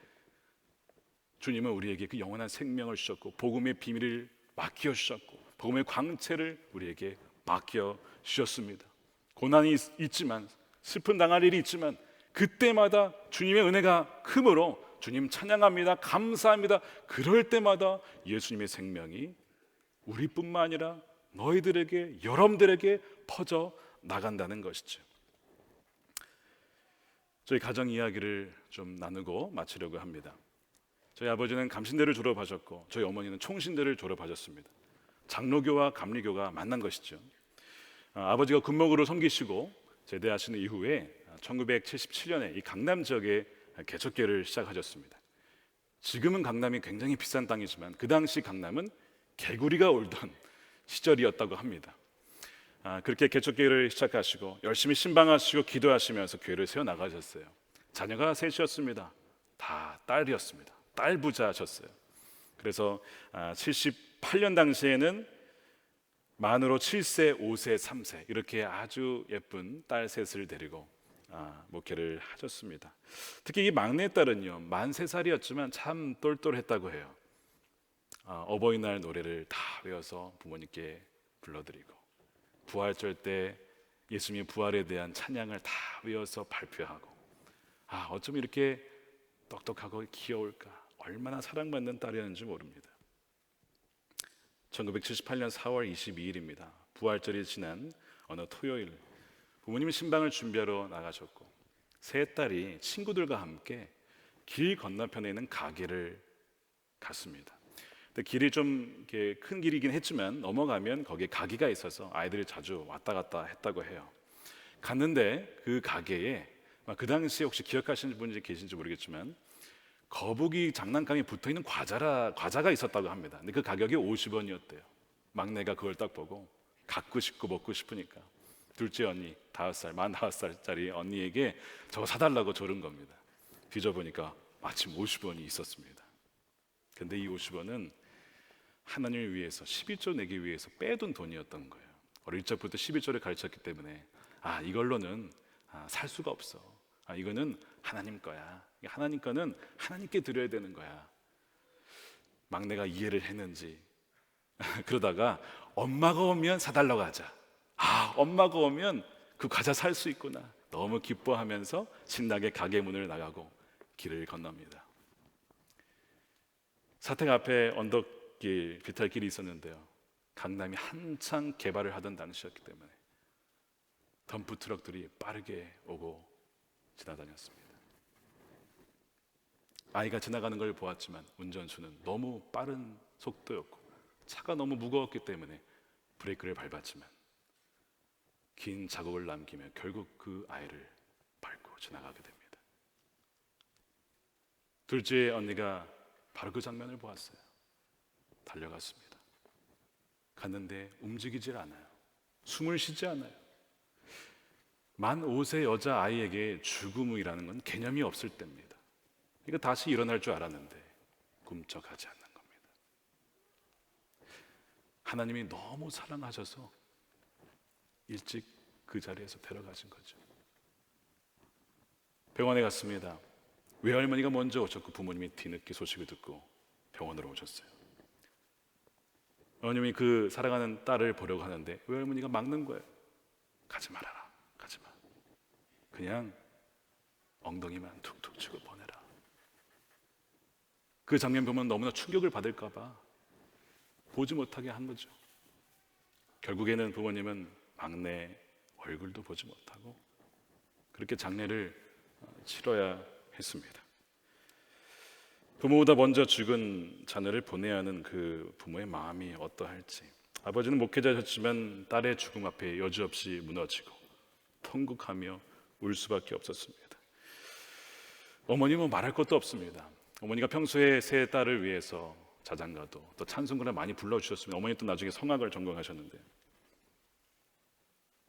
주님은 우리에게 그 영원한 생명을 주셨고 복음의 비밀을 맡겨 주셨고 복음의 광채를 우리에게 맡겨 주셨습니다. 고난이 있지만 슬픈 당할 일이 있지만 그때마다 주님의 은혜가 크므로 주님 찬양합니다. 감사합니다. 그럴 때마다 예수님의 생명이 우리뿐만 아니라 너희들에게 여러분들에게 퍼져 나간다는 것이죠. 저희 가정 이야기를 좀 나누고 마치려고 합니다. 저희 아버지는 감신대를 졸업하셨고 저희 어머니는 총신대를 졸업하셨습니다. 장로교와 감리교가 만난 것이죠. 아버지가 군목으로 섬기시고 제대하시는 이후에 1977년에 이 강남 지역에 개척교회를 시작하셨습니다. 지금은 강남이 굉장히 비싼 땅이지만 그 당시 강남은 개구리가 울던 시절이었다고 합니다. 그렇게 개척교회를 시작하시고 열심히 신방하시고 기도하시면서 교회를 세워나가셨어요. 자녀가 셋이었습니다. 다 딸이었습니다. 딸 부자셨어요. 그래서 78년 당시에는 만으로 7세, 5세, 3세 이렇게 아주 예쁜 딸 셋을 데리고 목회를 하셨습니다. 특히 이 막내 딸은요 만 3살이었지만 참 똘똘했다고 해요. 어버이날 노래를 다 외워서 부모님께 불러드리고 부활절 때 예수님의 부활에 대한 찬양을 다 외워서 발표하고 어쩜 이렇게 똑똑하고 귀여울까. 얼마나 사랑받는 딸이었는지 모릅니다. 1978년 4월 22일입니다. 부활절이 지난 어느 토요일 부모님이 신방을 준비하러 나가셨고 세 딸이 친구들과 함께 길 건너편에 있는 가게를 갔습니다. 근데 길이 좀 이렇게 큰 길이긴 했지만 넘어가면 거기에 가게가 있어서 아이들이 자주 왔다 갔다 했다고 해요. 갔는데 그 가게에 그 당시에 혹시 기억하시는 분이 계신지 모르겠지만 거북이 장난감이 붙어있는 과자가 있었다고 합니다. 근데 그 가격이 50원이었대요. 막내가 그걸 딱 보고 갖고 싶고 먹고 싶으니까 둘째 언니 5살, 45살짜리 언니에게 저거 사달라고 조른 겁니다. 뒤져보니까 마침 50원이 있었습니다. 근데 이 50원은 하나님을 위해서 11조 내기 위해서 빼둔 돈이었던 거예요. 어릴 적부터 11조를 가르쳤기 때문에 이걸로는 살 수가 없어. 이거는 하나님 거야. 하나님 거는 하나님께 드려야 되는 거야. 막내가 이해를 했는지 그러다가 엄마가 오면 사달라고 하자. 엄마가 오면 그 과자 살 수 있구나. 너무 기뻐하면서 신나게 가게 문을 나가고 길을 건넙니다. 사택 앞에 언덕길, 비탈길이 있었는데요. 강남이 한창 개발을 하던 당시였기 때문에 덤프 트럭들이 빠르게 오고 지나다녔습니다. 아이가 지나가는 걸 보았지만 운전수는 너무 빠른 속도였고 차가 너무 무거웠기 때문에 브레이크를 밟았지만 긴 자국을 남기며 결국 그 아이를 밟고 지나가게 됩니다. 둘째 언니가 바로 그 장면을 보았어요. 달려갔습니다. 갔는데 움직이질 않아요. 숨을 쉬지 않아요. 만 5세 여자아이에게 죽음이라는 건 개념이 없을 때입니다. 이거 다시 일어날 줄 알았는데 꿈쩍하지 않는 겁니다. 하나님이 너무 사랑하셔서 일찍 그 자리에서 데려가신 거죠. 병원에 갔습니다. 외할머니가 먼저 오셨고 부모님이 뒤늦게 소식을 듣고 병원으로 오셨어요. 어머님이 그 사랑하는 딸을 보려고 하는데 외할머니가 막는 거예요. 가지 말아라. 가지 마. 그냥 엉덩이만 툭툭 치고 보내라. 그 장면 보면 너무나 충격을 받을까 봐 보지 못하게 한 거죠. 결국에는 부모님은 막내 얼굴도 보지 못하고 그렇게 장례를 치러야 했습니다. 부모보다 먼저 죽은 자녀를 보내야 하는 그 부모의 마음이 어떠할지. 아버지는 목회자셨지만 딸의 죽음 앞에 여지없이 무너지고 통곡하며 울 수밖에 없었습니다. 어머님은 말할 것도 없습니다. 어머니가 평소에 세 딸을 위해서 자장가도 또 찬송가를 많이 불러주셨습니다. 어머니 또 나중에 성악을 전공하셨는데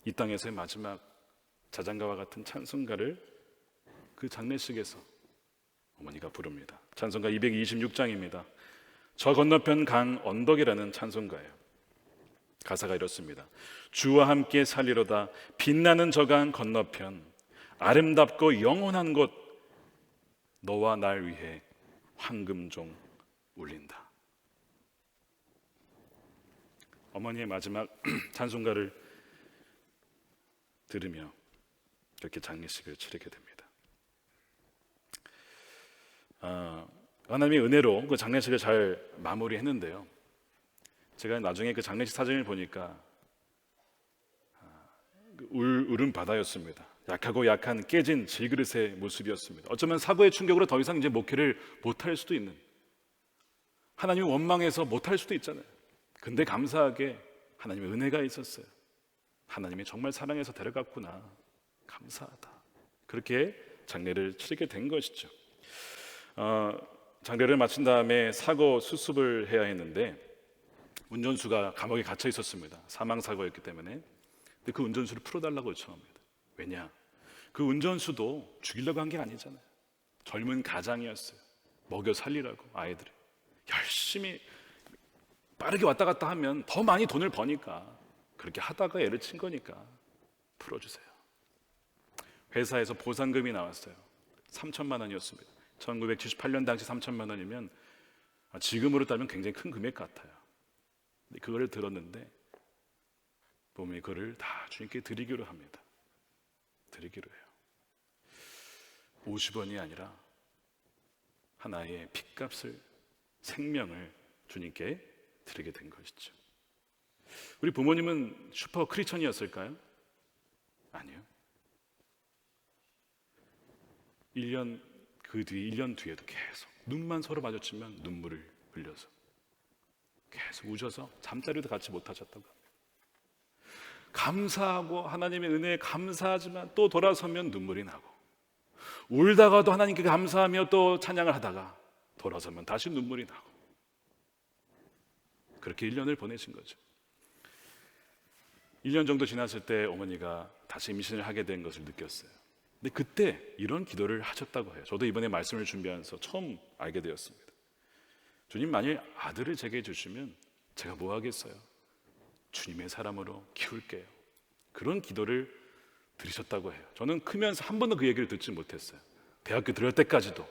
이 땅에서의 마지막 자장가와 같은 찬송가를 그 장례식에서 어머니가 부릅니다. 찬송가 226장입니다. 저 건너편 강 언덕이라는 찬송가예요. 가사가 이렇습니다. 주와 함께 살리로다 빛나는 저 강 건너편 아름답고 영원한 곳 너와 날 위해 황금종 울린다. 어머니의 마지막 찬송가를 들으며 그렇게 장례식을 치르게 됩니다. 하나님의 은혜로 그 장례식을 잘 마무리했는데요. 제가 나중에 그 장례식 사진을 보니까 울음 바다였습니다. 약하고 약한 깨진 질그릇의 모습이었습니다. 어쩌면 사고의 충격으로 더 이상 이제 목회를 못할 수도 있는, 하나님이 원망해서 못할 수도 있잖아요. 근데 감사하게 하나님의 은혜가 있었어요. 하나님이 정말 사랑해서 데려갔구나, 감사하다. 그렇게 장례를 치르게 된 것이죠. 장례를 마친 다음에 사고 수습을 해야 했는데 운전수가 감옥에 갇혀 있었습니다. 사망사고였기 때문에. 근데 그 운전수를 풀어달라고 요청합니다. 왜냐? 그 운전수도 죽이려고 한 게 아니잖아요. 젊은 가장이었어요. 먹여 살리라고 아이들을. 열심히 빠르게 왔다 갔다 하면 더 많이 돈을 버니까 그렇게 하다가 애를 친 거니까 풀어주세요. 회사에서 보상금이 나왔어요. 3천만 원이었습니다. 1978년 당시 3천만 원이면 지금으로 따지면 굉장히 큰 금액 같아요. 근데 그거를 들었는데 몸이 그거를 다 주님께 드리기로 합니다. 드리기로 해요. 50원이 아니라 하나의 핏값을, 생명을 주님께 드리게 된 것이죠. 우리 부모님은 슈퍼 크리스천이었을까요? 아니요. 1년 뒤에도 계속 눈만 서로 마주치면 눈물을 흘려서 계속 우셔서 잠자리도 같이 못 하셨다고 합니다. 감사하고 하나님의 은혜에 감사하지만 또 돌아서면 눈물이 나고, 울다가도 하나님께 감사하며 또 찬양을 하다가 돌아서면 다시 눈물이 나고, 그렇게 1년을 보내신 거죠. 1년 정도 지났을 때 어머니가 다시 임신을 하게 된 것을 느꼈어요. 근데 그때 이런 기도를 하셨다고 해요. 저도 이번에 말씀을 준비하면서 처음 알게 되었습니다. 주님, 만일 아들을 제게 주시면 제가 뭐 하겠어요? 주님의 사람으로 키울게요. 그런 기도를 드리셨다고 해요. 저는 크면서 한 번도 그 얘기를 듣지 못했어요. 대학교 들어갈 때까지도.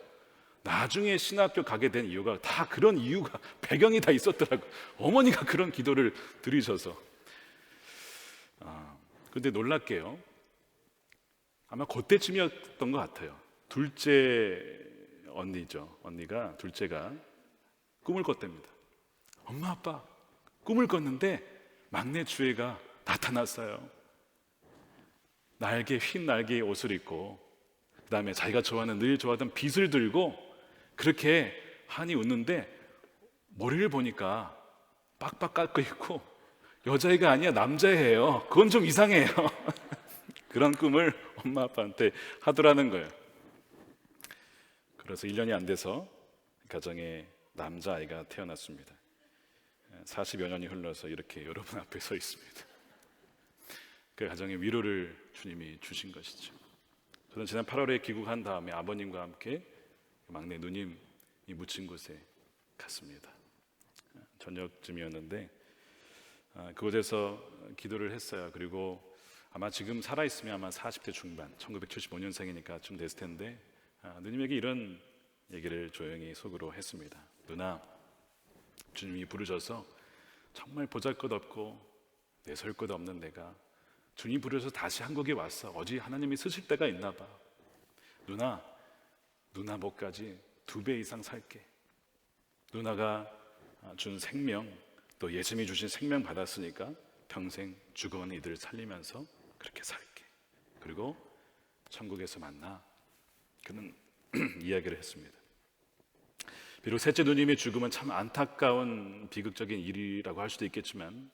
나중에 신학교 가게 된 이유가 다 그런 이유가, 배경이 다 있었더라고요. 어머니가 그런 기도를 드리셔서. 근데 놀랍게요, 아마 그때쯤이었던 것 같아요. 둘째 언니죠. 둘째가 꿈을 꿨답니다. 엄마, 아빠, 꿈을 꿨는데 막내 주애가 나타났어요. 흰 날개의 옷을 입고, 그 다음에 자기가 늘 좋아하던 빗을 들고 그렇게 환히 웃는데 머리를 보니까 빡빡 깎고 있고 여자애가 아니야, 남자애예요. 그건 좀 이상해요. 그런 꿈을 엄마 아빠한테 하더라는 거예요. 그래서 1년이 안 돼서 가정에 남자아이가 태어났습니다. 40여 년이 흘러서 이렇게 여러분 앞에 서 있습니다. 그 가정의 위로를 주님이 주신 것이죠. 저는 지난 8월에 귀국한 다음에 아버님과 함께 막내 누님이 묻힌 곳에 갔습니다. 저녁쯤이었는데 그곳에서 기도를 했어요. 그리고 아마 지금 살아있으면 아마 40대 중반, 1975년생이니까 좀 됐을 텐데 누님에게 이런 얘기를 조용히 속으로 했습니다. 누나, 주님이 부르셔서 정말 보잘것없고 내설 것 없는 내가 주님이 부르셔서 다시 한국에 왔어. 어디 하나님이 쓰실 때가 있나 봐. 누나 목까지 2배 이상 살게. 누나가 준 생명, 또 예수님이 주신 생명 받았으니까 평생 죽어가는 이들을 살리면서 그렇게 살게. 그리고 천국에서 만나. 그는 이야기를 했습니다. 비록 셋째 누님의 죽음은 참 안타까운 비극적인 일이라고 할 수도 있겠지만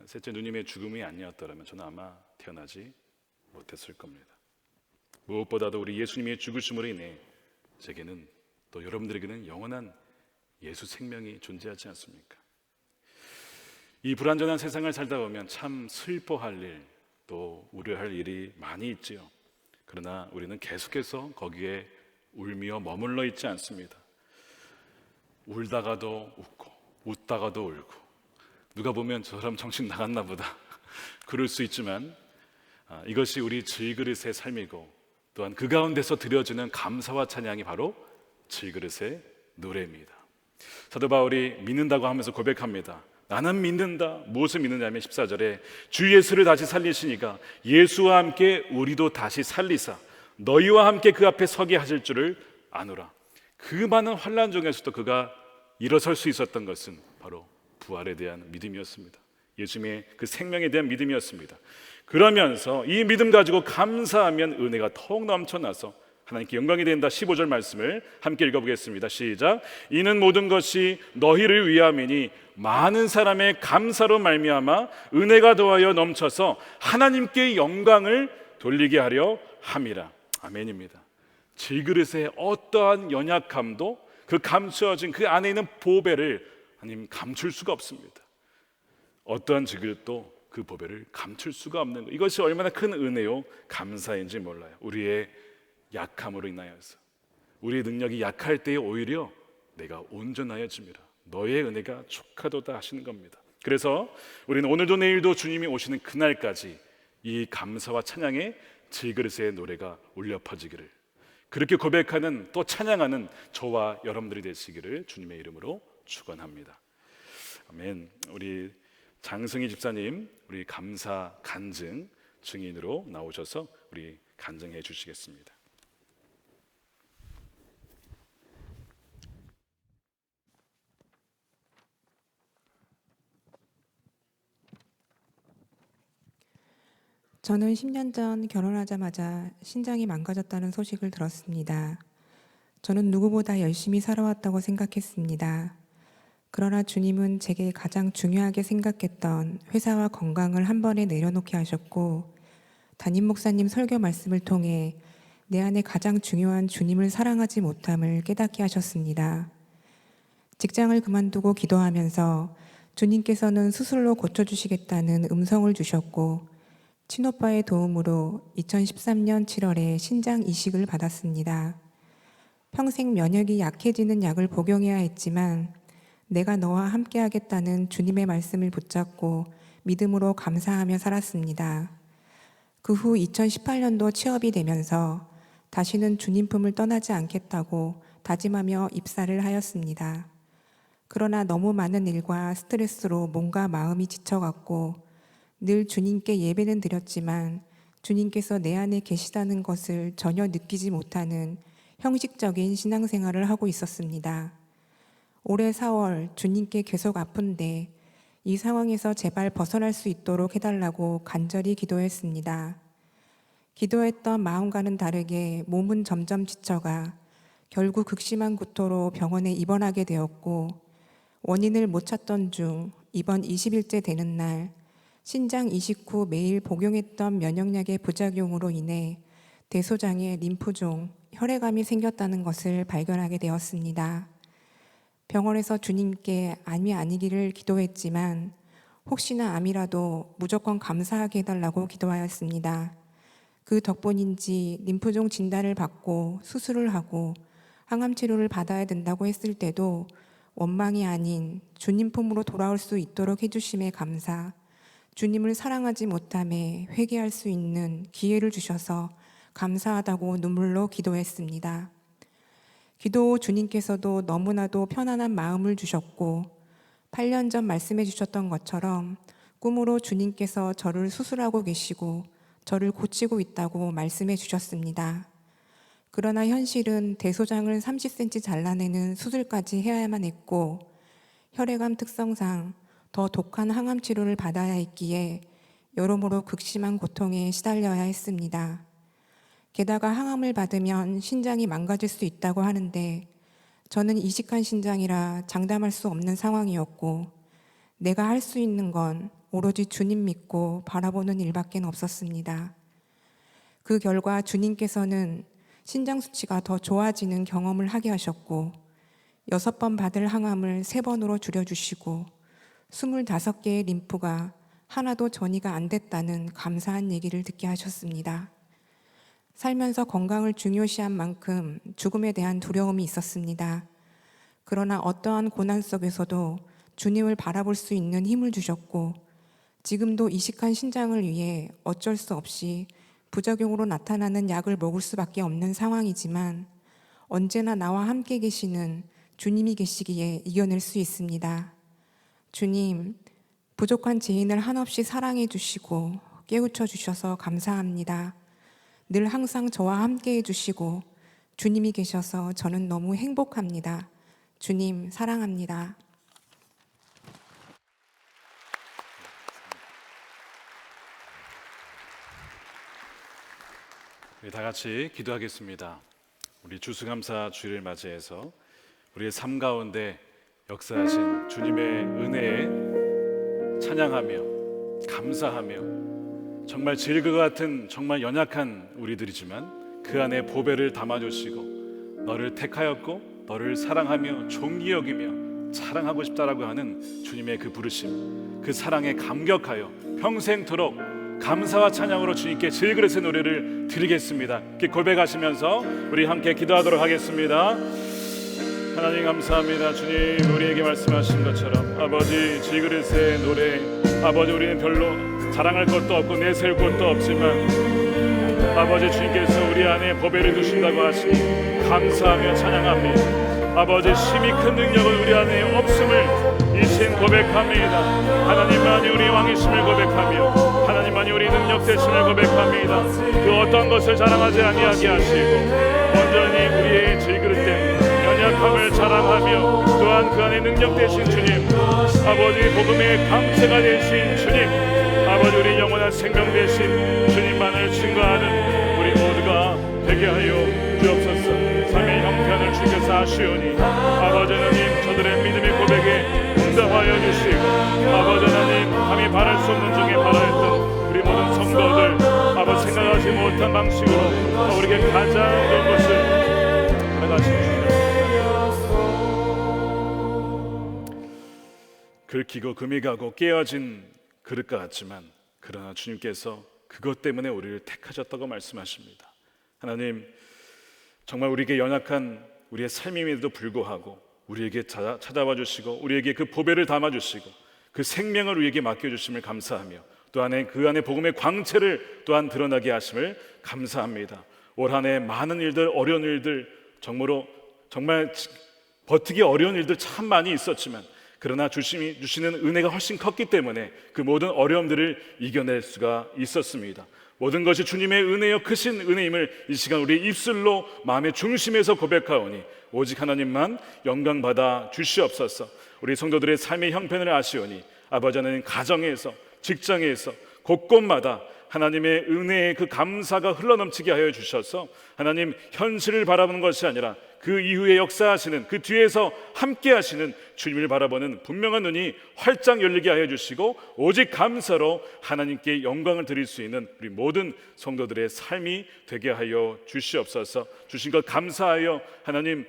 셋째 누님의 죽음이 아니었더라면 저는 아마 태어나지 못했을 겁니다. 무엇보다도 우리 예수님의 죽으심으로 인해 제게는 또 여러분들에게는 영원한 예수 생명이 존재하지 않습니까? 이 불완전한 세상을 살다 보면 참 슬퍼할 일, 또 우려할 일이 많이 있지요. 그러나 우리는 계속해서 거기에 울며 머물러 있지 않습니다. 울다가도 웃고 웃다가도 울고, 누가 보면 저 사람 정신 나갔나 보다 그럴 수 있지만 이것이 우리 질그릇의 삶이고, 또한 그 가운데서 드려지는 감사와 찬양이 바로 질그릇의 노래입니다. 사도 바울이 믿는다고 하면서 고백합니다. 나는 믿는다. 무엇을 믿느냐면 14절에 주 예수를 다시 살리시니까 예수와 함께 우리도 다시 살리사 너희와 함께 그 앞에 서게 하실 줄을 아노라. 그 많은 환난 중에서도 그가 일어설 수 있었던 것은 바로 부활에 대한 믿음이었습니다. 예수님의 그 생명에 대한 믿음이었습니다. 그러면서 이 믿음 가지고 감사하면 은혜가 더욱 넘쳐나서 하나님께 영광이 된다. 15절 말씀을 함께 읽어보겠습니다. 시작. 이는 모든 것이 너희를 위함이니 많은 사람의 감사로 말미암아 은혜가 더하여 넘쳐서 하나님께 영광을 돌리게 하려 함이라. 아멘입니다. 질그릇의 어떠한 연약함도 그 감추어진 그 안에 있는 보배를 하나님 감출 수가 없습니다. 어떠한 질그릇도 그 보배를 감출 수가 없는 것, 이것이 얼마나 큰 은혜요 감사인지 몰라요. 우리의 약함으로 인하여서, 우리의 능력이 약할 때에 오히려 내가 온전하여짐이라 너의 은혜가 족하도다 하시는 겁니다. 그래서 우리는 오늘도 내일도 주님이 오시는 그날까지 이 감사와 찬양의 질그릇의 노래가 울려 퍼지기를, 그렇게 고백하는 또 찬양하는 저와 여러분들이 되시기를 주님의 이름으로 축원합니다. 아멘. 우리 장승희 집사님, 우리 감사 간증 증인으로 나오셔서 우리 간증해 주시겠습니다. 저는 10년 전 결혼하자마자 신장이 망가졌다는 소식을 들었습니다. 저는 누구보다 열심히 살아왔다고 생각했습니다. 그러나 주님은 제게 가장 중요하게 생각했던 회사와 건강을 한 번에 내려놓게 하셨고, 담임 목사님 설교 말씀을 통해 내 안에 가장 중요한 주님을 사랑하지 못함을 깨닫게 하셨습니다. 직장을 그만두고 기도하면서 주님께서는 수술로 고쳐주시겠다는 음성을 주셨고, 친오빠의 도움으로 2013년 7월에 신장 이식을 받았습니다. 평생 면역이 약해지는 약을 복용해야 했지만 내가 너와 함께 하겠다는 주님의 말씀을 붙잡고 믿음으로 감사하며 살았습니다. 그 후 2018년도 취업이 되면서 다시는 주님 품을 떠나지 않겠다고 다짐하며 입사를 하였습니다. 그러나 너무 많은 일과 스트레스로 몸과 마음이 지쳐갔고, 늘 주님께 예배는 드렸지만 주님께서 내 안에 계시다는 것을 전혀 느끼지 못하는 형식적인 신앙생활을 하고 있었습니다. 올해 4월 주님께 계속 아픈데 이 상황에서 제발 벗어날 수 있도록 해달라고 간절히 기도했습니다. 기도했던 마음과는 다르게 몸은 점점 지쳐가 결국 극심한 구토로 병원에 입원하게 되었고, 원인을 못 찾던 중 입원 20일째 되는 날 신장 이식 후 매일 복용했던 면역약의 부작용으로 인해 대소장에 림프종, 혈액암이 생겼다는 것을 발견하게 되었습니다. 병원에서 주님께 암이 아니기를 기도했지만 혹시나 암이라도 무조건 감사하게 해달라고 기도하였습니다. 그 덕분인지 림프종 진단을 받고 수술을 하고 항암 치료를 받아야 된다고 했을 때도 원망이 아닌 주님 품으로 돌아올 수 있도록 해주심에 감사, 주님을 사랑하지 못함에 회개할 수 있는 기회를 주셔서 감사하다고 눈물로 기도했습니다. 기도 후 주님께서도 너무나도 편안한 마음을 주셨고, 8년 전 말씀해 주셨던 것처럼 꿈으로 주님께서 저를 수술하고 계시고 저를 고치고 있다고 말씀해 주셨습니다. 그러나 현실은 대소장을 30cm 잘라내는 수술까지 해야만 했고, 혈액암 특성상 더 독한 항암 치료를 받아야 했기에 여러모로 극심한 고통에 시달려야 했습니다. 게다가 항암을 받으면 신장이 망가질 수 있다고 하는데 저는 이식한 신장이라 장담할 수 없는 상황이었고 내가 할 수 있는 건 오로지 주님 믿고 바라보는 일밖에 없었습니다. 그 결과 주님께서는 신장 수치가 더 좋아지는 경험을 하게 하셨고 6번 받을 항암을 3번으로 줄여주시고 25개의 림프가 하나도 전이가 안 됐다는 감사한 얘기를 듣게 하셨습니다. 살면서 건강을 중요시한 만큼 죽음에 대한 두려움이 있었습니다. 그러나 어떠한 고난 속에서도 주님을 바라볼 수 있는 힘을 주셨고 지금도 이식한 신장을 위해 어쩔 수 없이 부작용으로 나타나는 약을 먹을 수밖에 없는 상황이지만 언제나 나와 함께 계시는 주님이 계시기에 이겨낼 수 있습니다. 주님, 부족한 죄인을 한없이 사랑해 주시고 깨우쳐 주셔서 감사합니다. 늘 항상 저와 함께 해주시고 주님이 계셔서 저는 너무 행복합니다. 주님 사랑합니다. 우리 다 같이 기도하겠습니다. 우리 추수감사 주일을 맞이해서 우리의 삶 가운데 역사하신 주님의 은혜에 찬양하며 감사하며 정말 질그 같은 정말 연약한 우리들이지만 그 안에 보배를 담아주시고 너를 택하였고 너를 사랑하며 존귀 여기며 사랑하고 싶다라고 하는 주님의 그 부르심, 그 사랑에 감격하여 평생토록 감사와 찬양으로 주님께 질그릇의 노래를 드리겠습니다. 이렇게 고백하시면서 우리 함께 기도하도록 하겠습니다. 하나님 감사합니다. 주님 우리에게 말씀하신 것처럼 아버지 질그릇의 노래, 아버지 우리는 별로 자랑할 것도 없고 내세울 것도 없지만 아버지 주님께서 우리 안에 보배를 두신다고 하시니 감사하며 찬양합니다. 아버지 심히 큰 능력은 우리 안에 없음을 이 시인 고백합니다. 하나님만이 우리 왕이심을 고백하며 하나님만이 우리 능력 되심을 고백합니다. 그 어떤 것을 자랑하지 아니하게 하시고 온전히 우리의 질그릇된 연약함을 자랑하며 또한 그 안에 능력 되신 주님, 아버지 복음의 강세가 되신 주님, 아버지 우리 영원한 생명 되신 주님만을 증거하는 우리 모두가 되게 하여 주옵소서. 삶의 형편을 주께서 아시오니 아버지 하나님 저들의 믿음의 고백에 응답하여 주시고 아버지 하나님 감히 바랄 수 없는 중에 바라였던 우리 모든 성도들 아버지 생각하지 못한 방식으로 우리에게 가장 좋은 것을 허락하시옵소서. 긁히고 금이 가고 깨어진 그릇과 같지만 그러나 주님께서 그것 때문에 우리를 택하셨다고 말씀하십니다. 하나님 정말 우리에게 연약한 우리의 삶임에도 불구하고 우리에게 찾아와 주시고 우리에게 그 보배를 담아주시고 그 생명을 우리에게 맡겨주심을 감사하며 또 그 안에 복음의 광채를 또한 드러나게 하심을 감사합니다. 올 한 해 많은 일들, 어려운 일들, 정말 버티기 어려운 일들 참 많이 있었지만 그러나 주시는 은혜가 훨씬 컸기 때문에 그 모든 어려움들을 이겨낼 수가 있었습니다. 모든 것이 주님의 은혜여 크신 은혜임을 이 시간 우리 입술로 마음의 중심에서 고백하오니 오직 하나님만 영광 받아 주시옵소서. 우리 성도들의 삶의 형편을 아시오니 아버지 하나님 가정에서 직장에서 곳곳마다 하나님의 은혜의 그 감사가 흘러넘치게 하여 주셔서 하나님 현실을 바라보는 것이 아니라 그 이후에 역사하시는 그 뒤에서 함께 하시는 주님을 바라보는 분명한 눈이 활짝 열리게 하여 주시고 오직 감사로 하나님께 영광을 드릴 수 있는 우리 모든 성도들의 삶이 되게 하여 주시옵소서. 주신 것 감사하여 하나님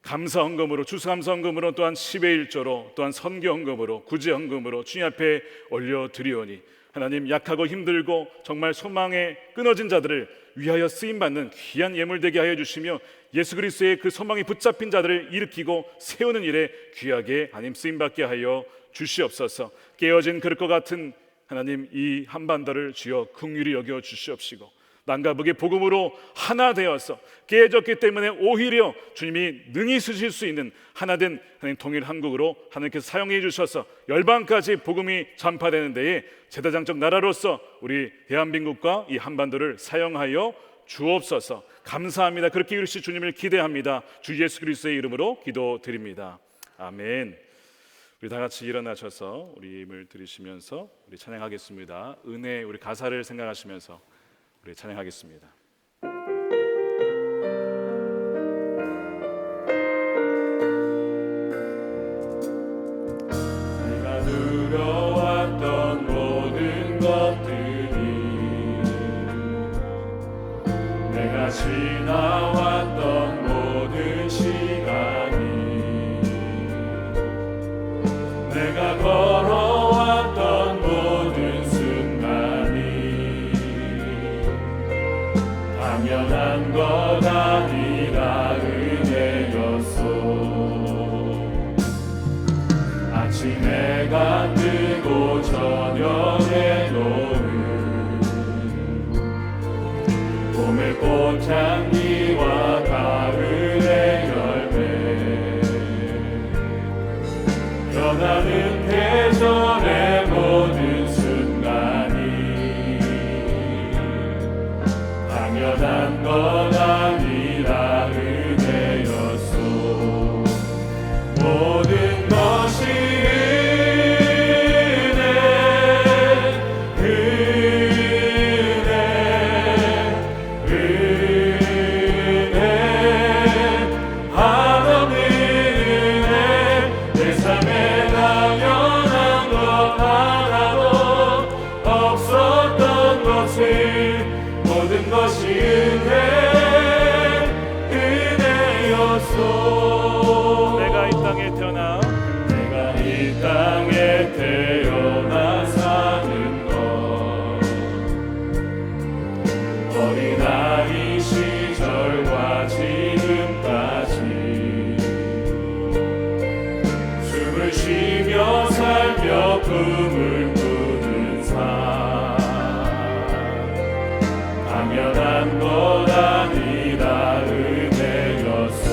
감사 헌금으로 추수감사 헌금으로 또한 10의 1조로 또한 선교 헌금으로 구제 헌금으로 주님 앞에 올려드리오니 하나님 약하고 힘들고 정말 소망에 끊어진 자들을 위하여 쓰임받는 귀한 예물 되게 하여 주시며 예수 그리스도의 그 소망이 붙잡힌 자들을 일으키고 세우는 일에 귀하게 하나님 쓰임받게 하여 주시옵소서. 깨어진 그릇과 같은 하나님 이 한반도를 주여 긍휼히 여겨 주시옵시고 남과 북의 복음으로 하나 되어서 깨졌기 때문에 오히려 주님이 능히 쓰실 수 있는 하나된 하나님 통일 한국으로 하나님께서 사용해 주셔서 열방까지 복음이 전파되는 데에 제사장적 나라로서 우리 대한민국과 이 한반도를 사용하여 주옵소서. 감사합니다. 그렇게 이루실 주님을 기대합니다. 주 예수 그리스도의 이름으로 기도드립니다. 아멘. 우리 다 같이 일어나셔서 우리 힘을 들이시면서 우리 찬양하겠습니다. 은혜 우리 가사를 생각하시면서 우리 찬양하겠습니다. 되었소. 내가 이 땅에 태어나 사는 것, 어린아이 시절과 지금까지 숨을 쉬며 살며 꿈을 꾸는 삶, 당연한 것 아니라 은혜였소.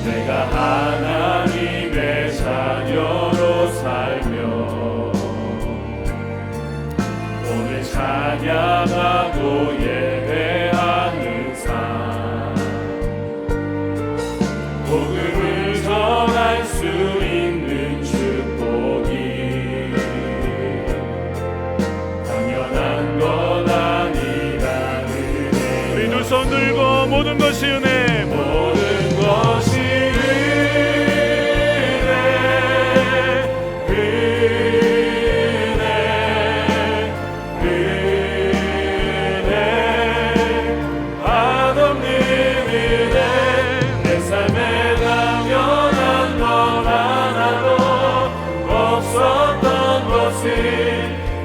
내가 하나님의 자녀로 살며 오늘 찬양하고 예배하는 삶, 복음을 전할 수 있는 축복이 당연한 것 아니라 은혜. 우리 두 손 들고 모든 것이 은혜, 모든 것이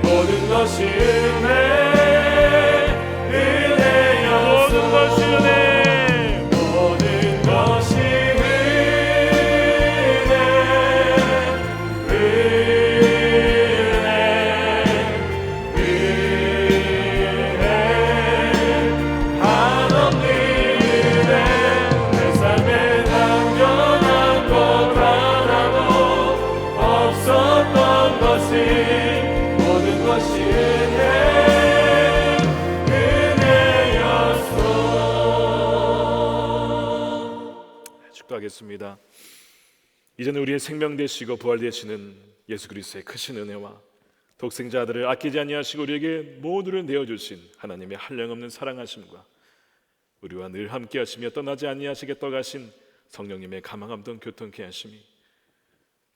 모든 것이 은혜, 은혜였소. 모든 것이 은혜, 모든 것이 은혜, 은혜, 한없는 은혜. 내 삶에 당연한 것 하나도 없었던 것이 모든 것이 은혜, 은혜였소. 축도하겠습니다. 이제는 우리의 생명 되시고 부활 되시는 예수 그리스도의 크신 은혜와 독생자 아들을 아끼지 아니하시고 우리에게 모두를 내어주신 하나님의 한량없는 사랑하심과 우리와 늘 함께하시며 떠나지 아니하시겠다 가신 성령님의 가망함동 교통케 하심이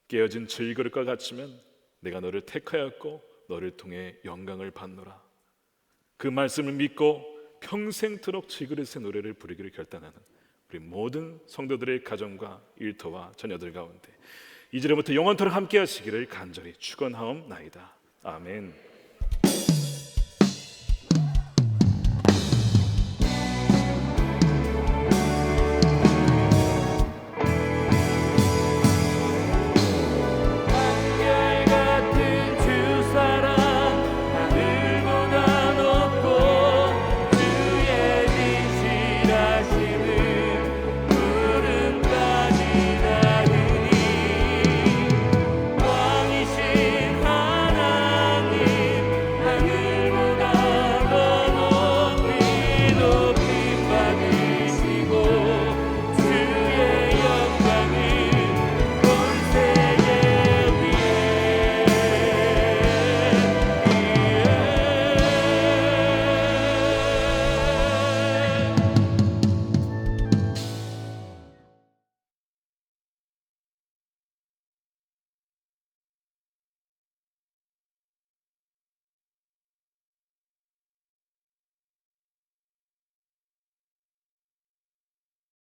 깨어진 질그릇과 같지만 내가 너를 택하였고 너를 통해 영광을 받노라, 그 말씀을 믿고 평생토록 질그릇의 노래를 부르기를 결단하는 우리 모든 성도들의 가정과 일터와 자녀들 가운데 이제부터 영원토록 함께 하시기를 간절히 축원하옵나이다. 아멘.